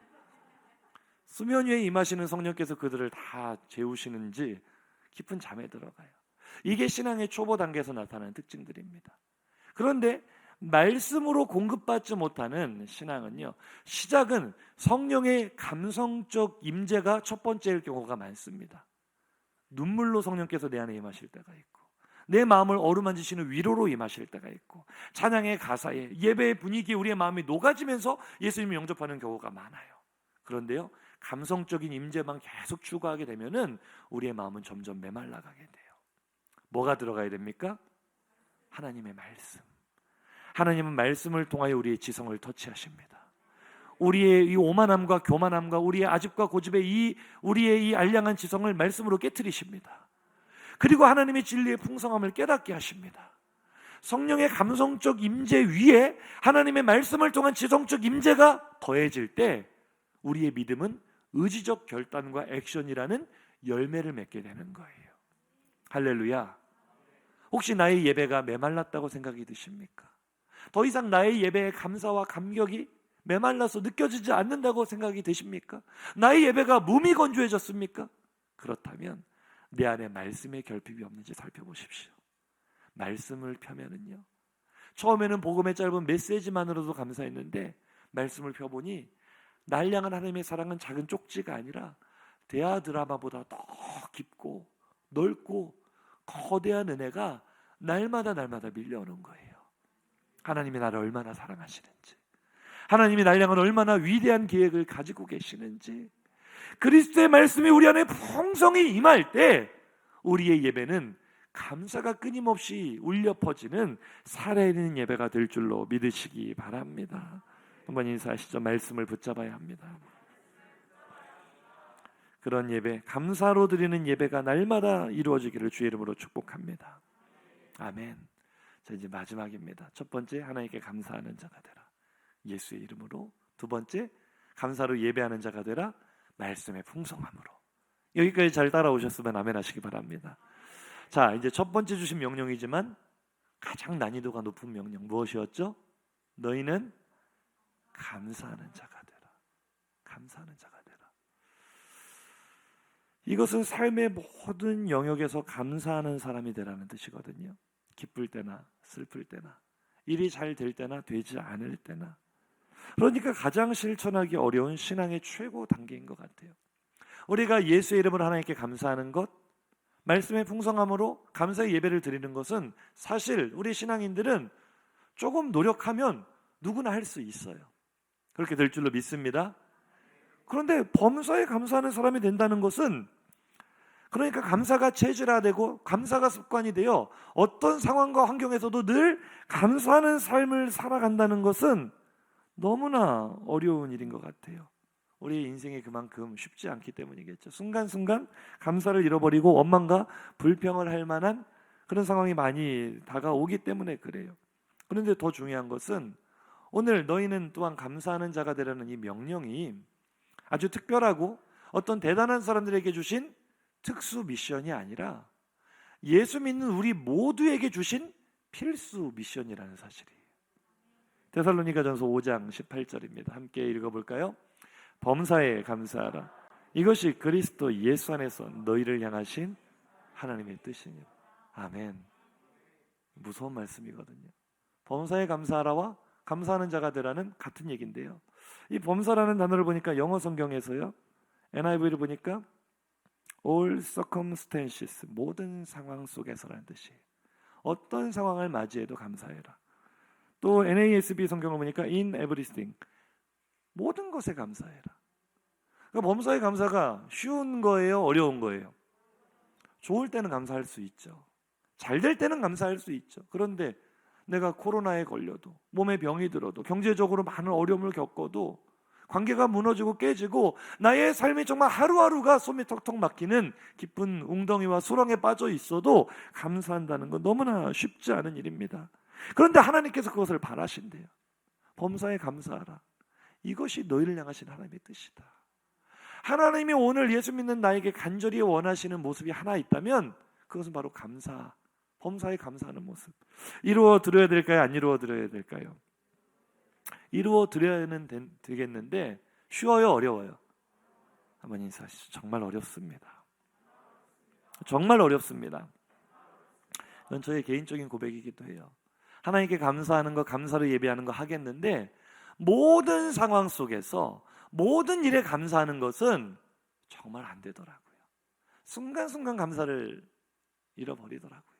수면 위에 임하시는 성령께서 그들을 다 재우시는지 깊은 잠에 들어가요. 이게 신앙의 초보 단계에서 나타나는 특징들입니다. 그런데 말씀으로 공급받지 못하는 신앙은요, 시작은 성령의 감성적 임재가 첫 번째일 경우가 많습니다. 눈물로 성령께서 내 안에 임하실 때가 있고, 내 마음을 어루만지시는 위로로 임하실 때가 있고, 찬양의 가사에, 예배의 분위기에 우리의 마음이 녹아지면서 예수님을 영접하는 경우가 많아요. 그런데요, 감성적인 임재만 계속 추구하게 되면은 우리의 마음은 점점 메말라가게 돼요. 뭐가 들어가야 됩니까? 하나님의 말씀. 하나님은 말씀을 통하여 우리의 지성을 터치하십니다. 우리의 이 오만함과 교만함과 우리의 아집과 고집의 우리의 이 알량한 지성을 말씀으로 깨트리십니다. 그리고 하나님의 진리의 풍성함을 깨닫게 하십니다. 성령의 감성적 임재 위에 하나님의 말씀을 통한 지성적 임재가 더해질 때 우리의 믿음은 의지적 결단과 액션이라는 열매를 맺게 되는 거예요. 할렐루야. 혹시 나의 예배가 메말랐다고 생각이 드십니까? 더 이상 나의 예배의 감사와 감격이 메말라서 느껴지지 않는다고 생각이 되십니까? 나의 예배가 무미건조해졌습니까? 그렇다면 내 안에 말씀의 결핍이 없는지 살펴보십시오. 말씀을 펴면은요, 처음에는 복음의 짧은 메시지만으로도 감사했는데 말씀을 펴보니 날 향한 하나님의 사랑은 작은 쪽지가 아니라 대하 드라마보다 더 깊고 넓고 거대한 은혜가 날마다 밀려오는 거예요. 하나님이 나를 얼마나 사랑하시는지, 하나님이 날 향한 얼마나 위대한 계획을 가지고 계시는지, 그리스도의 말씀이 우리 안에 풍성히 임할 때 우리의 예배는 감사가 끊임없이 울려 퍼지는 살아있는 예배가 될 줄로 믿으시기 바랍니다. 한번 인사하시죠. 말씀을 붙잡아야 합니다. 그런 예배, 감사로 드리는 예배가 날마다 이루어지기를 주의 이름으로 축복합니다. 아멘. 자, 이제 마지막입니다. 첫 번째, 하나님께 감사하는 자가 되라. 예수의 이름으로. 두 번째, 감사로 예배하는 자가 되라. 말씀의 풍성함으로. 여기까지 잘 따라오셨으면 아멘 하시기 바랍니다. 자, 이제 첫 번째 주신 명령이지만 가장 난이도가 높은 명령 무엇이었죠? 너희는 감사하는 자가 되라. 감사하는 자가 되라. 이것은 삶의 모든 영역에서 감사하는 사람이 되라는 뜻이거든요. 기쁠 때나 슬플 때나, 일이 잘 될 때나 되지 않을 때나. 그러니까 가장 실천하기 어려운 신앙의 최고 단계인 것 같아요. 우리가 예수의 이름으로 하나님께 감사하는 것, 말씀의 풍성함으로 감사의 예배를 드리는 것은 사실 우리 신앙인들은 조금 노력하면 누구나 할 수 있어요. 그렇게 될 줄로 믿습니다. 그런데 범사에 감사하는 사람이 된다는 것은, 그러니까 감사가 체질화되고 감사가 습관이 되어 어떤 상황과 환경에서도 늘 감사하는 삶을 살아간다는 것은 너무나 어려운 일인 것 같아요. 우리의 인생이 그만큼 쉽지 않기 때문이겠죠. 순간순간 감사를 잃어버리고 원망과 불평을 할 만한 그런 상황이 많이 다가오기 때문에 그래요. 그런데 더 중요한 것은 오늘 너희는 또한 감사하는 자가 되라는 이 명령이 아주 특별하고 어떤 대단한 사람들에게 주신 특수 미션이 아니라 예수 믿는 우리 모두에게 주신 필수 미션이라는 사실이에요. 데살로니가전서 5장 18절입니다. 함께 읽어볼까요? 범사에 감사하라. 이것이 그리스도 예수 안에서 너희를 향하신 하나님의 뜻이니라. 아멘. 무서운 말씀이거든요. 범사에 감사하라와 감사하는 자가 되라는 같은 얘기인데요. 이 범사라는 단어를 보니까 영어 성경에서요, NIV를 보니까 all circumstances, 모든 상황 속에서라는 뜻이에요. 어떤 상황을 맞이해도 감사해라. 또 NASB 성경을 보니까 in everything, 모든 것에 감사해라. 그러니까 범사의 감사가 쉬운 거예요, 어려운 거예요? 좋을 때는 감사할 수 있죠. 잘 될 때는 감사할 수 있죠. 그런데 내가 코로나에 걸려도, 몸에 병이 들어도, 경제적으로 많은 어려움을 겪어도, 관계가 무너지고 깨지고 나의 삶이 정말 하루하루가 솜이 턱턱 막히는 깊은 웅덩이와 수렁에 빠져 있어도 감사한다는 건 너무나 쉽지 않은 일입니다. 그런데 하나님께서 그것을 바라신대요. 범사에 감사하라. 이것이 너희를 향하신 하나님의 뜻이다. 하나님이 오늘 예수 믿는 나에게 간절히 원하시는 모습이 하나 있다면 그것은 바로 감사, 범사에 감사하는 모습. 이루어 드려야 될까요? 안 이루어 드려야 될까요? 이루어 드려야는 되겠는데 쉬워요, 어려워요? 한번 인사하시죠. 정말 어렵습니다. 정말 어렵습니다. 이건 저의 개인적인 고백이기도 해요. 하나님께 감사하는 거, 감사로 예배하는 거 하겠는데 모든 상황 속에서 모든 일에 감사하는 것은 정말 안 되더라고요. 순간순간 감사를 잃어버리더라고요.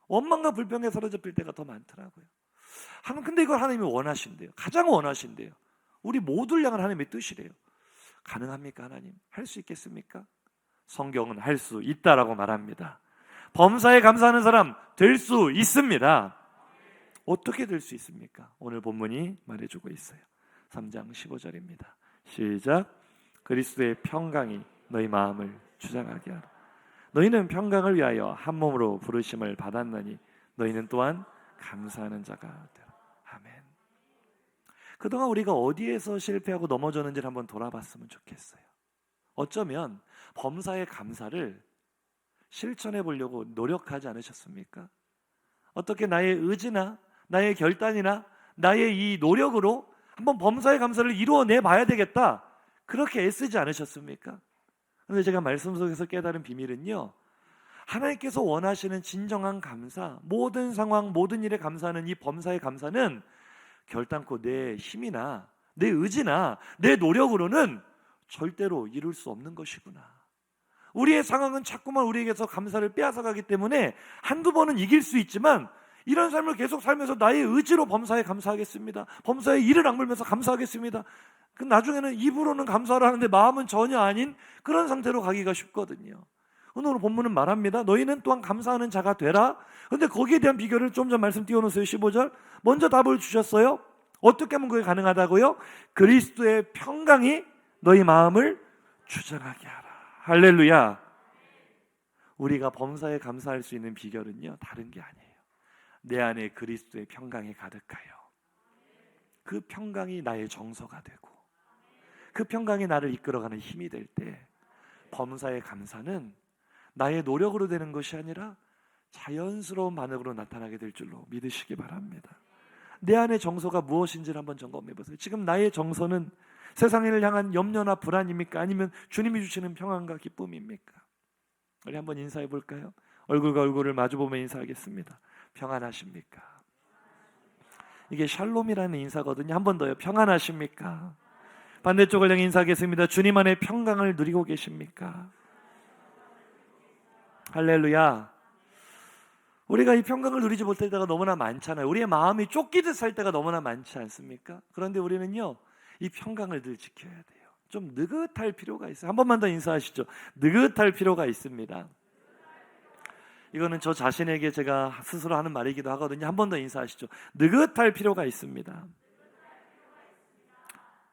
원망과 불평에 사로잡힐 때가 더 많더라고요. 근데 이걸 하나님이 원하신대요. 가장 원하신대요. 우리 모두를 향한 하나님의 뜻이래요. 가능합니까, 하나님? 할 수 있겠습니까? 성경은 할 수 있다라고 말합니다. 범사에 감사하는 사람 될 수 있습니다. 어떻게 될 수 있습니까? 오늘 본문이 말해주고 있어요. 3장 15절입니다. 시작. 그리스도의 평강이 너희 마음을 주장하게 하라. 너희는 평강을 위하여 한 몸으로 부르심을 받았나니 너희는 또한 감사하는 자가 되라. 아멘. 그동안 우리가 어디에서 실패하고 넘어졌는지를 한번 돌아봤으면 좋겠어요. 어쩌면 범사의 감사를 실천해 보려고 노력하지 않으셨습니까? 어떻게 나의 의지나 나의 결단이나 나의 이 노력으로 한번 범사의 감사를 이루어내 봐야 되겠다, 그렇게 애쓰지 않으셨습니까? 그런데 제가 말씀 속에서 깨달은 비밀은요, 하나님께서 원하시는 진정한 감사, 모든 상황, 모든 일에 감사하는 이 범사의 감사는 결단코 내 힘이나 내 의지나 내 노력으로는 절대로 이룰 수 없는 것이구나. 우리의 상황은 자꾸만 우리에게서 감사를 빼앗아가기 때문에 한두 번은 이길 수 있지만 이런 삶을 계속 살면서 나의 의지로 범사에 감사하겠습니다, 범사에 이를 악물면서 감사하겠습니다, 그 나중에는 입으로는 감사를 하는데 마음은 전혀 아닌 그런 상태로 가기가 쉽거든요. 오늘 본문은 말합니다. 너희는 또한 감사하는 자가 되라. 그런데 거기에 대한 비결을 좀 전 말씀 띄워놓으세요. 15절 먼저 답을 주셨어요. 어떻게 하면 그게 가능하다고요? 그리스도의 평강이 너희 마음을 주장하게 하라. 할렐루야. 우리가 범사에 감사할 수 있는 비결은요, 다른 게 아니에요. 내 안에 그리스도의 평강이 가득하여 그 평강이 나의 정서가 되고 그 평강이 나를 이끌어가는 힘이 될 때 범사의 감사는 나의 노력으로 되는 것이 아니라 자연스러운 반응으로 나타나게 될 줄로 믿으시기 바랍니다. 내 안의 정서가 무엇인지를 한번 점검해 보세요. 지금 나의 정서는 세상을 향한 염려나 불안입니까? 아니면 주님이 주시는 평안과 기쁨입니까? 우리 한번 인사해 볼까요? 얼굴과 얼굴을 마주보며 인사하겠습니다. 평안하십니까? 이게 샬롬이라는 인사거든요. 한 번 더요. 평안하십니까? 반대쪽을 향해 인사하겠습니다. 주님 안에 평강을 누리고 계십니까? 할렐루야. 우리가 이 평강을 누리지 못할 때가 너무나 많잖아요. 우리의 마음이 쫓기듯 살 때가 너무나 많지 않습니까? 그런데 우리는요, 이 평강을 늘 지켜야 돼요. 좀 느긋할 필요가 있어요. 한 번만 더 인사하시죠. 느긋할 필요가 있습니다. 이거는 저 자신에게 제가 스스로 하는 말이기도 하거든요. 한 번 더 인사하시죠. 느긋할 필요가 있습니다.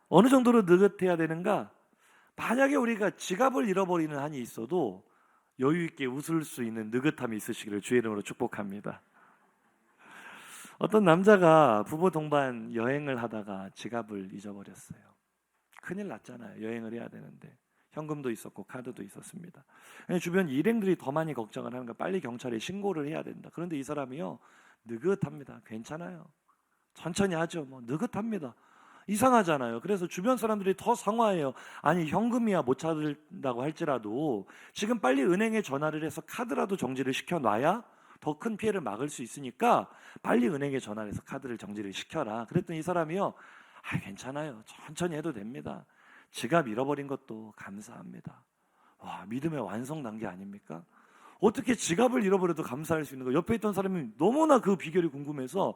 어느 정도로 느긋해야 되는가? 만약에 우리가 지갑을 잃어버리는 한이 있어도 여유 있게 웃을 수 있는 느긋함이 있으시기를 주의 이름으로 축복합니다. 어떤 남자가 부부 동반 여행을 하다가 지갑을 잊어버렸어요. 큰일 났잖아요. 여행을 해야 되는데 현금도 있었고 카드도 있었습니다. 주변 일행들이 더 많이 걱정을 하는 거예요. 빨리 경찰에 신고를 해야 된다. 그런데 이 사람이요, 느긋합니다. 괜찮아요. 천천히 하죠. 뭐 느긋합니다. 이상하잖아요. 그래서 주변 사람들이 더 상화해요. 아니, 현금이야 못 찾는다고 할지라도 지금 빨리 은행에 전화를 해서 카드라도 정지를 시켜놔야 더 큰 피해를 막을 수 있으니까 빨리 은행에 전화를 해서 카드를 정지를 시켜라. 그랬더니 이 사람이요, 괜찮아요, 천천히 해도 됩니다. 지갑 잃어버린 것도 감사합니다. 와, 믿음의 완성 단계 아닙니까? 어떻게 지갑을 잃어버려도 감사할 수 있는 거? 옆에 있던 사람이 너무나 그 비결이 궁금해서,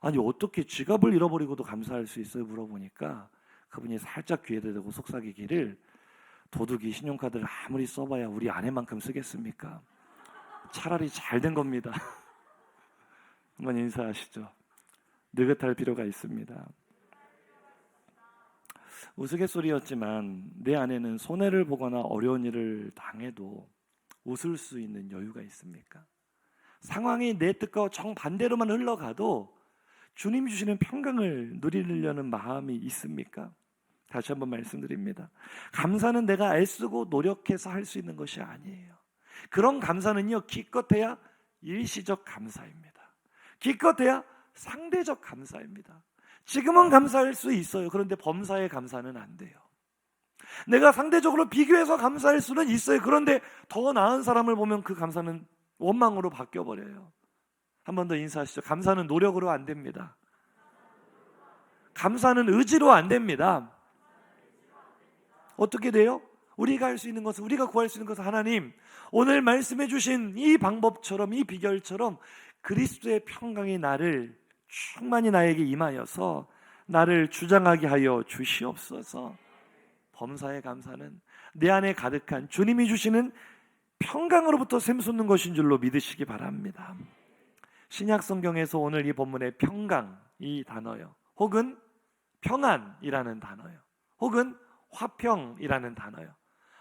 아니 어떻게 지갑을 잃어버리고도 감사할 수 있어요? 물어보니까 그분이 살짝 귀에다 대고 속삭이기를, 도둑이 신용카드를 아무리 써봐야 우리 아내만큼 쓰겠습니까? 차라리 잘 된 겁니다. 한번 인사하시죠. 느긋할 필요가 있습니다. 우스갯소리였지만 내 아내는 손해를 보거나 어려운 일을 당해도 웃을 수 있는 여유가 있습니까? 상황이 내 뜻과 정반대로만 흘러가도 주님 주시는 평강을 누리려는 마음이 있습니까? 다시 한번 말씀드립니다. 감사는 내가 애쓰고 노력해서 할 수 있는 것이 아니에요. 그런 감사는요, 기껏해야 일시적 감사입니다. 기껏해야 상대적 감사입니다. 지금은 감사할 수 있어요. 그런데 범사의 감사는 안 돼요. 내가 상대적으로 비교해서 감사할 수는 있어요. 그런데 더 나은 사람을 보면 그 감사는 원망으로 바뀌어버려요. 한 번 더 인사하시죠. 감사는 노력으로 안 됩니다. 감사는 의지로 안 됩니다. 어떻게 돼요? 우리가 할 수 있는 것은, 우리가 구할 수 있는 것은, 하나님 오늘 말씀해 주신 이 방법처럼, 이 비결처럼 그리스도의 평강이 나를 충만히 나에게 임하여서 나를 주장하게 하여 주시옵소서. 범사의 감사는 내 안에 가득한 주님이 주시는 평강으로부터 샘솟는 것인 줄로 믿으시기 바랍니다. 신약 성경에서 오늘 이 본문의 평강, 이 단어요, 혹은 평안이라는 단어요, 혹은 화평이라는 단어요,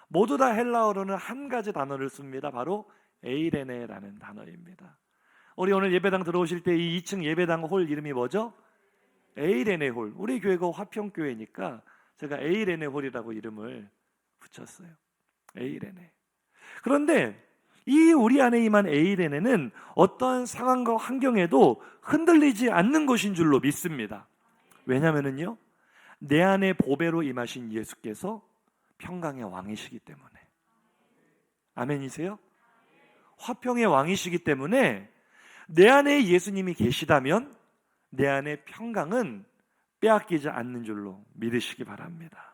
모두 다 헬라어로는 한 가지 단어를 씁니다. 바로 에이레네라는 단어입니다. 우리 오늘 예배당 들어오실 때 이 2층 예배당 홀 이름이 뭐죠? 에이레네 홀. 우리 교회가 화평교회니까 제가 에이레네 홀이라고 이름을 붙였어요. 에이레네. 그런데 이 우리 안에 임한 에이레네는 어떠한 상황과 환경에도 흔들리지 않는 것인 줄로 믿습니다. 왜냐하면요, 내 안에 보배로 임하신 예수께서 평강의 왕이시기 때문에. 아멘이세요? 화평의 왕이시기 때문에 내 안에 예수님이 계시다면 내 안에 평강은 빼앗기지 않는 줄로 믿으시기 바랍니다.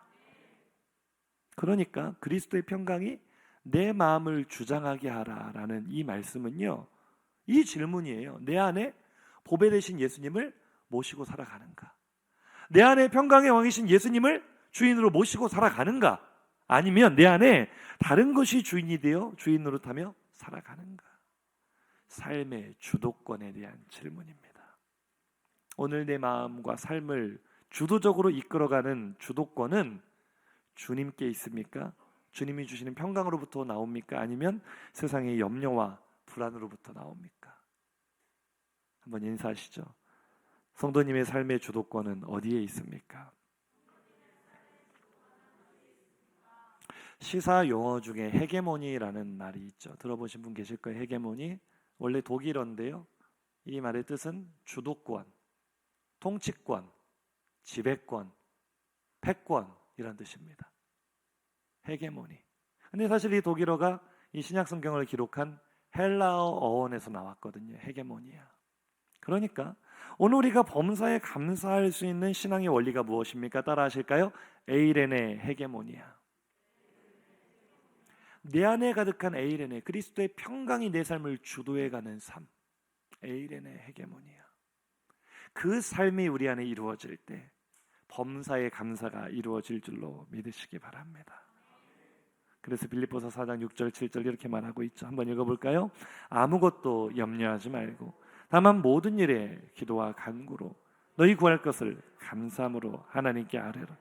그러니까 그리스도의 평강이 내 마음을 주장하게 하라라는 이 말씀은요, 이 질문이에요. 내 안에 보배 되신 예수님을 모시고 살아가는가? 내 안에 평강의 왕이신 예수님을 주인으로 모시고 살아가는가? 아니면 내 안에 다른 것이 주인이 되어 주인 노릇하며 살아가는가? 삶의 주도권에 대한 질문입니다. 오늘 내 마음과 삶을 주도적으로 이끌어가는 주도권은 주님께 있습니까? 주님이 주시는 평강으로부터 나옵니까? 아니면 세상의 염려와 불안으로부터 나옵니까? 한번 인사하시죠. 성도님의 삶의 주도권은 어디에 있습니까? 시사 용어 중에 헤게모니라는 말이 있죠. 들어보신 분 계실 거예요. 헤게모니. 원래 독일어인데요, 이 말의 뜻은 주도권, 통치권, 지배권, 패권이란 뜻입니다. 헤게모니. 근데 사실 이 독일어가 이 신약 성경을 기록한 헬라어 어원에서 나왔거든요. 헤게모니아. 그러니까 오늘 우리가 범사에 감사할 수 있는 신앙의 원리가 무엇입니까? 따라 하실까요? 에이레네 헤게모니아. 내 안에 가득한 에이레네, 그리스도의 평강이 내 삶을 주도해가는 삶, 에이레네 헤게모니아. 그 삶이 우리 안에 이루어질 때 범사의 감사가 이루어질 줄로 믿으시기 바랍니다. 그래서 빌립보서 4장 6절 7절 이렇게 말하고 있죠. 한번 읽어볼까요? 아무것도 염려하지 말고 다만 모든 일에 기도와 간구로 너희 구할 것을 감사함으로 하나님께 아뢰라.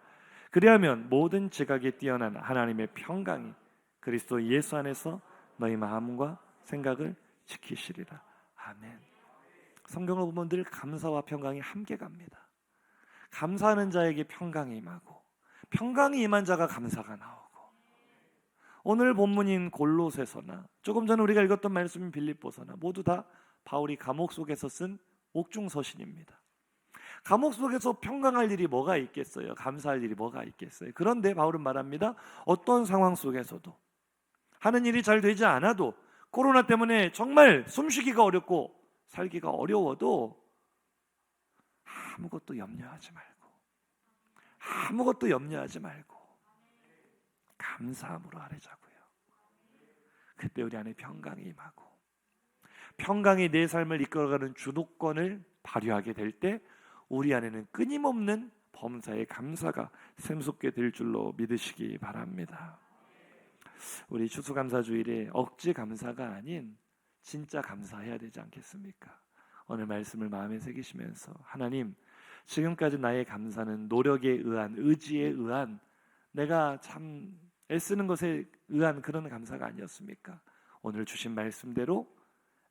그리하면 모든 지각에 뛰어난 하나님의 평강이 그리스도 예수 안에서 너희 마음과 생각을 지키시리라. 아멘. 성경을 보면 늘 감사와 평강이 함께 갑니다. 감사하는 자에게 평강이 임하고 평강이 임한 자가 감사가 나오고, 오늘 본문인 골로새서나 조금 전에 우리가 읽었던 말씀인 빌립보서나 모두 다 바울이 감옥 속에서 쓴 옥중서신입니다. 감옥 속에서 평강할 일이 뭐가 있겠어요? 감사할 일이 뭐가 있겠어요? 그런데 바울은 말합니다. 어떤 상황 속에서도, 하는 일이 잘 되지 않아도 코로나 때문에 정말 숨쉬기가 어렵고 살기가 어려워도 아무것도 염려하지 말고 감사함으로 아뢰자고요. 그때 우리 안에 평강이 임하고, 평강이 내 삶을 이끌어가는 주도권을 발휘하게 될 때 우리 안에는 끊임없는 범사의 감사가 샘솟게 될 줄로 믿으시기 바랍니다. 우리 추수감사주일에 억지 감사가 아닌 진짜 감사해야 되지 않겠습니까? 오늘 말씀을 마음에 새기시면서, 하나님, 지금까지 나의 감사는 노력에 의한, 의지에 의한, 내가 참 애쓰는 것에 의한 그런 감사가 아니었습니까? 오늘 주신 말씀대로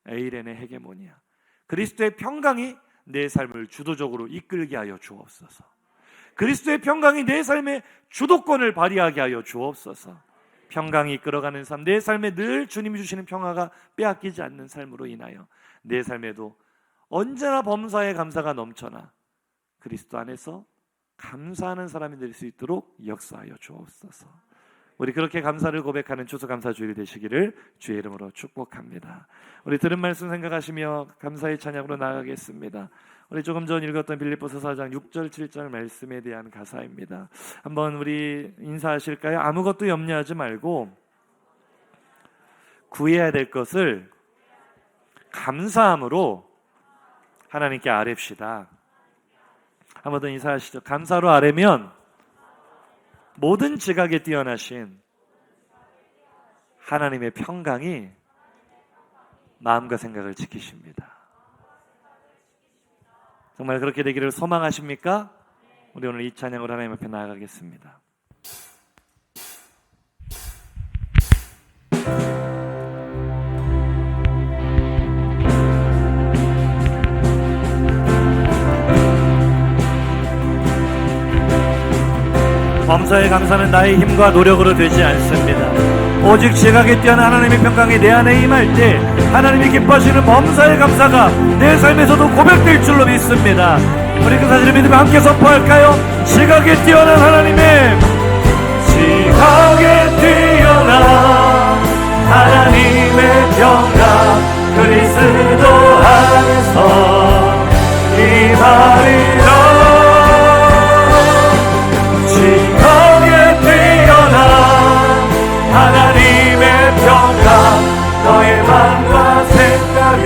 에이렌의 헤게모니아, 그리스도의 평강이 내 삶을 주도적으로 이끌게 하여 주옵소서. 그리스도의 평강이 내 삶의 주도권을 발휘하게 하여 주옵소서. 평강이 이끌어가는 삶, 내 삶에 늘 주님이 주시는 평화가 빼앗기지 않는 삶으로 인하여 내 삶에도 언제나 범사의 감사가 넘쳐나 그리스도 안에서 감사하는 사람이 될 수 있도록 역사하여 주옵소서. 우리 그렇게 감사를 고백하는 추수감사주일 되시기를 주의 이름으로 축복합니다. 우리 들은 말씀 생각하시며 감사의 찬양으로 나아가겠습니다. 우리 조금 전 읽었던 빌립보서 4장 6절 7절 말씀에 대한 가사입니다. 한번 우리 인사하실까요? 아무것도 염려하지 말고 구해야 될 것을 감사함으로 하나님께 아뢰시다. 한 번 더 인사하시죠. 감사로 아뢰면 모든 지각에 뛰어나신 하나님의 평강이 마음과 생각을 지키십니다. 정말 그렇게 되기를 소망하십니까? 우리 오늘 이 찬양으로 하나님 앞에 나아가겠습니다. 범사의 감사는 나의 힘과 노력으로 되지 않습니다. 오직 지각에 뛰어난 하나님의 평강이 내 안에 임할 때 하나님이 기뻐하시는 범사의 감사가 내 삶에서도 고백될 줄로 믿습니다. 우리 그 사실을 믿으며 함께 선포할까요? 지각에 뛰어난 하나님의, 지각에 뛰어난 하나님의 평강 그리스도 안에서 임하리라. 하나님의 평강 너의 마음과 생각을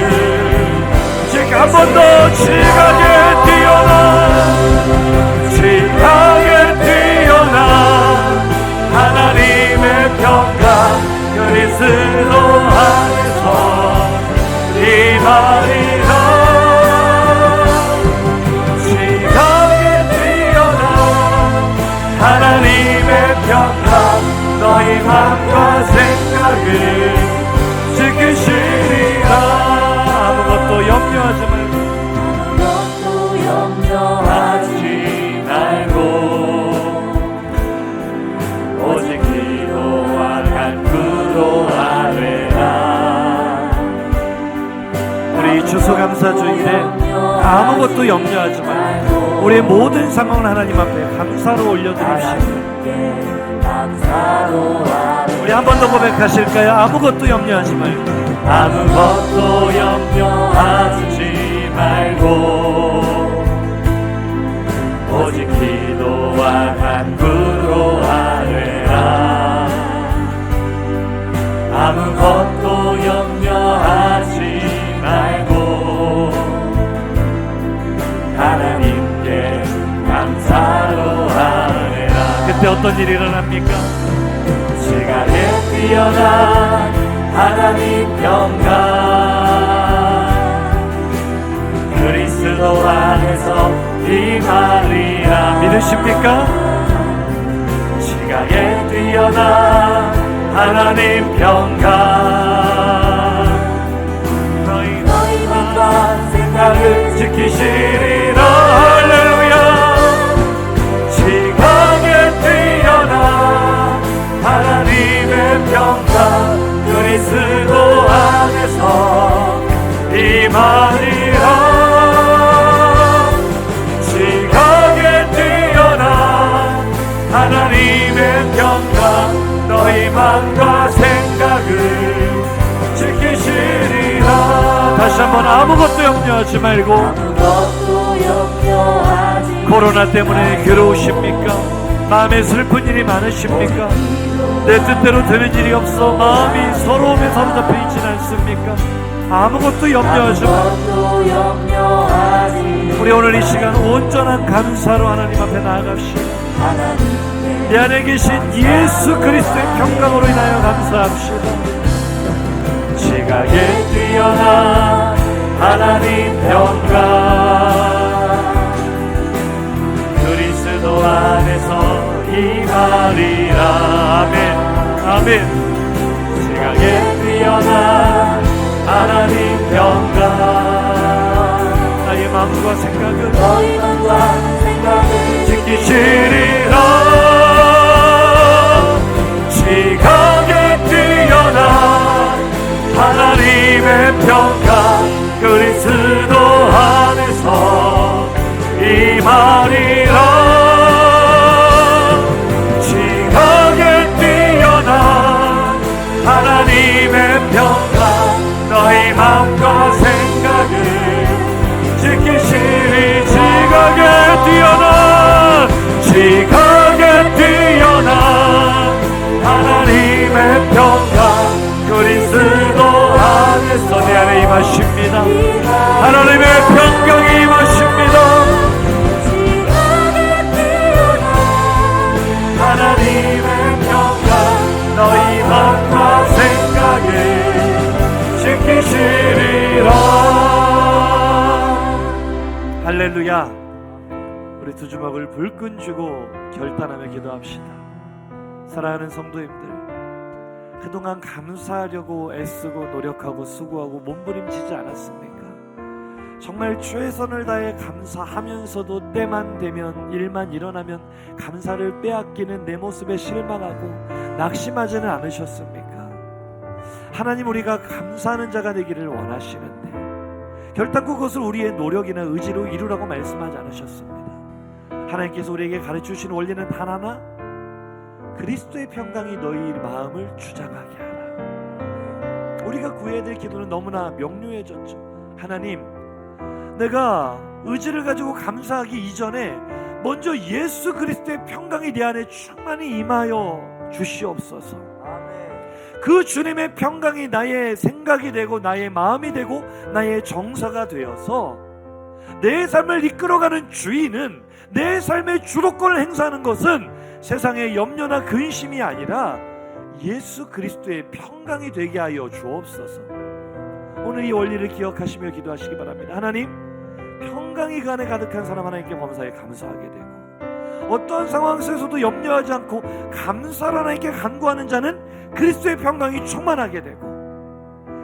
지금 한 번 더 지각에 뛰어난 하나님의 평강 그리스도 안에서 임하리라. 지각에 뛰어난 하나님의 평강 너희 마음과 생각을 지키시리라. 아무것도 염려하지 말고 오직 기도와 간구로 아뢰라. 우리 추수감사주일에 아무것도 염려하지 말고 우리의 모든 상황을 하나님 앞에 감사로 올려드립시다. 우리 한 번 더 고백하실까요? 아무것도 염려하지 말고, 아무것도 염려하지 말고 오직 기도와 간구로 아뢰라. 아무것도 염려하지 말고 하나님께 감사로 아뢰라. 그때 어떤 일이 일어납니까? 지각에 뛰어난 하나님 평강 그리스도 안에서 임하리라. 믿으십니까? 지각에 뛰어난 하나님 평강 너희 마음과 생각을 지키시리라. 할렐루야. 지각에 뛰어난 하나님의 평강 그리스도 안에서 임하리라. 지각에 뛰어난 하나님의 평강 너희 마음과 생각을 지키 한번 아무것도 염려하지 말고. 코로나 때문에 괴로우십니까? 마음에 슬픈 일이 많으십니까? 내 뜻대로 되는 일이 없어 마음이 서러움에 사로잡혀 있진 않습니까? 아무것도 염려하지 말고 우리 오늘 이 시간 온전한 감사로 하나님 앞에 나아갑시다. 내 안에 계신 예수 그리스도의 평강으로 인하여 감사합시다. 지각에 뛰어난 하나님 평강, 그리스도 안에서 임하리라. 아멘 아멘. 지각에 뛰어난 하나님 평강, 나의 마음과 생각은 지키시리라. 지각에 뛰어난 하나님의 평강, 그리스도 안에서 임하리라. 지각에 뛰어난 하나님의 평강, 너희 마음과 생각을 지키시리. 지각에 뛰어난 하나님의 평강, 그리스도 안에서 내 안에 임하십니다. 하나님의 평강이 임하십니다. 하나님의 평강, 너희 마음과 생각을 지키시리라. 할렐루야. 우리 두 주먹을 불끈 쥐고 결단하며 기도합시다. 사랑하는 성도님들, 그동안 감사하려고 애쓰고 노력하고 수고하고 몸부림치지 않았습니까? 정말 최선을 다해 감사하면서도 때만 되면, 일만 일어나면 감사를 빼앗기는 내 모습에 실망하고 낙심하지는 않으셨습니까? 하나님, 우리가 감사하는 자가 되기를 원하시는데 결단코 그것을 우리의 노력이나 의지로 이루라고 말씀하지 않으셨습니다. 하나님께서 우리에게 가르쳐주신 원리는 단 하나, 그리스도의 평강이 너희 마음을 주장하게 하라. 우리가 구해야 될 기도는 너무나 명료해졌죠. 하나님, 내가 의지를 가지고 감사하기 이전에 먼저 예수 그리스도의 평강이 내 안에 충만히 임하여 주시옵소서. 그 주님의 평강이 나의 생각이 되고 나의 마음이 되고 나의 정서가 되어서 내 삶을 이끌어가는 주인은, 내 삶의 주도권을 행사하는 것은 세상의 염려나 근심이 아니라 예수 그리스도의 평강이 되게 하여 주옵소서. 오늘 이 원리를 기억하시며 기도하시기 바랍니다. 하나님, 평강이 그 안에 가득한 사람 하나님께 범사에 감사하게 되고, 어떠한 상황 속에서도 염려하지 않고 감사로 하나님께 간구하는 자는 그리스도의 평강이 충만하게 되고,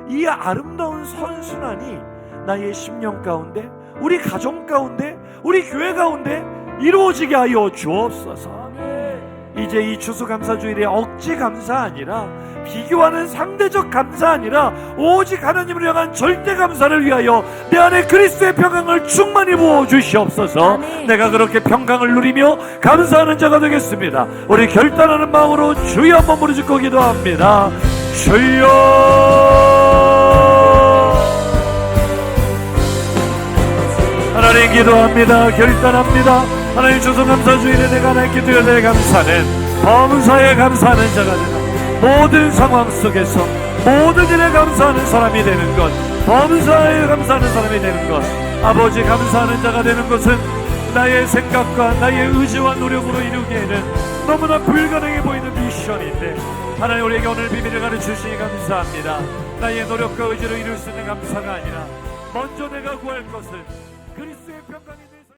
이 아름다운 선순환이 나의 심령 가운데, 우리 가정 가운데, 우리 교회 가운데 이루어지게 하여 주옵소서. 이제 이 추수감사주일에 억지 감사 아니라, 비교하는 상대적 감사 아니라 오직 하나님을 향한 절대 감사를 위하여 내 안에 그리스도의 평강을 충만히 부어주시옵소서. 내가 그렇게 평강을 누리며 감사하는 자가 되겠습니다. 우리 결단하는 마음으로 주여 한번 부르짖고 기도합니다. 주여, 하나님 기도합니다. 결단합니다. 하나님 추수감사주일에 내가 하나님께 드려야 될 감사는 범사에 감사하는 자가 되라. 모든 상황 속에서 모든 일에 감사하는 사람이 되는 것, 범사에 감사하는 사람이 되는 것, 아버지 감사하는 자가 되는 것은 나의 생각과 나의 의지와 노력으로 이루기에는 너무나 불가능해 보이는 미션인데, 하나님 우리에게 오늘 비밀을 가르쳐주시니 감사합니다. 나의 노력과 의지로 이룰 수 있는 감사가 아니라 먼저 내가 구할 것은 그리스도의 평강이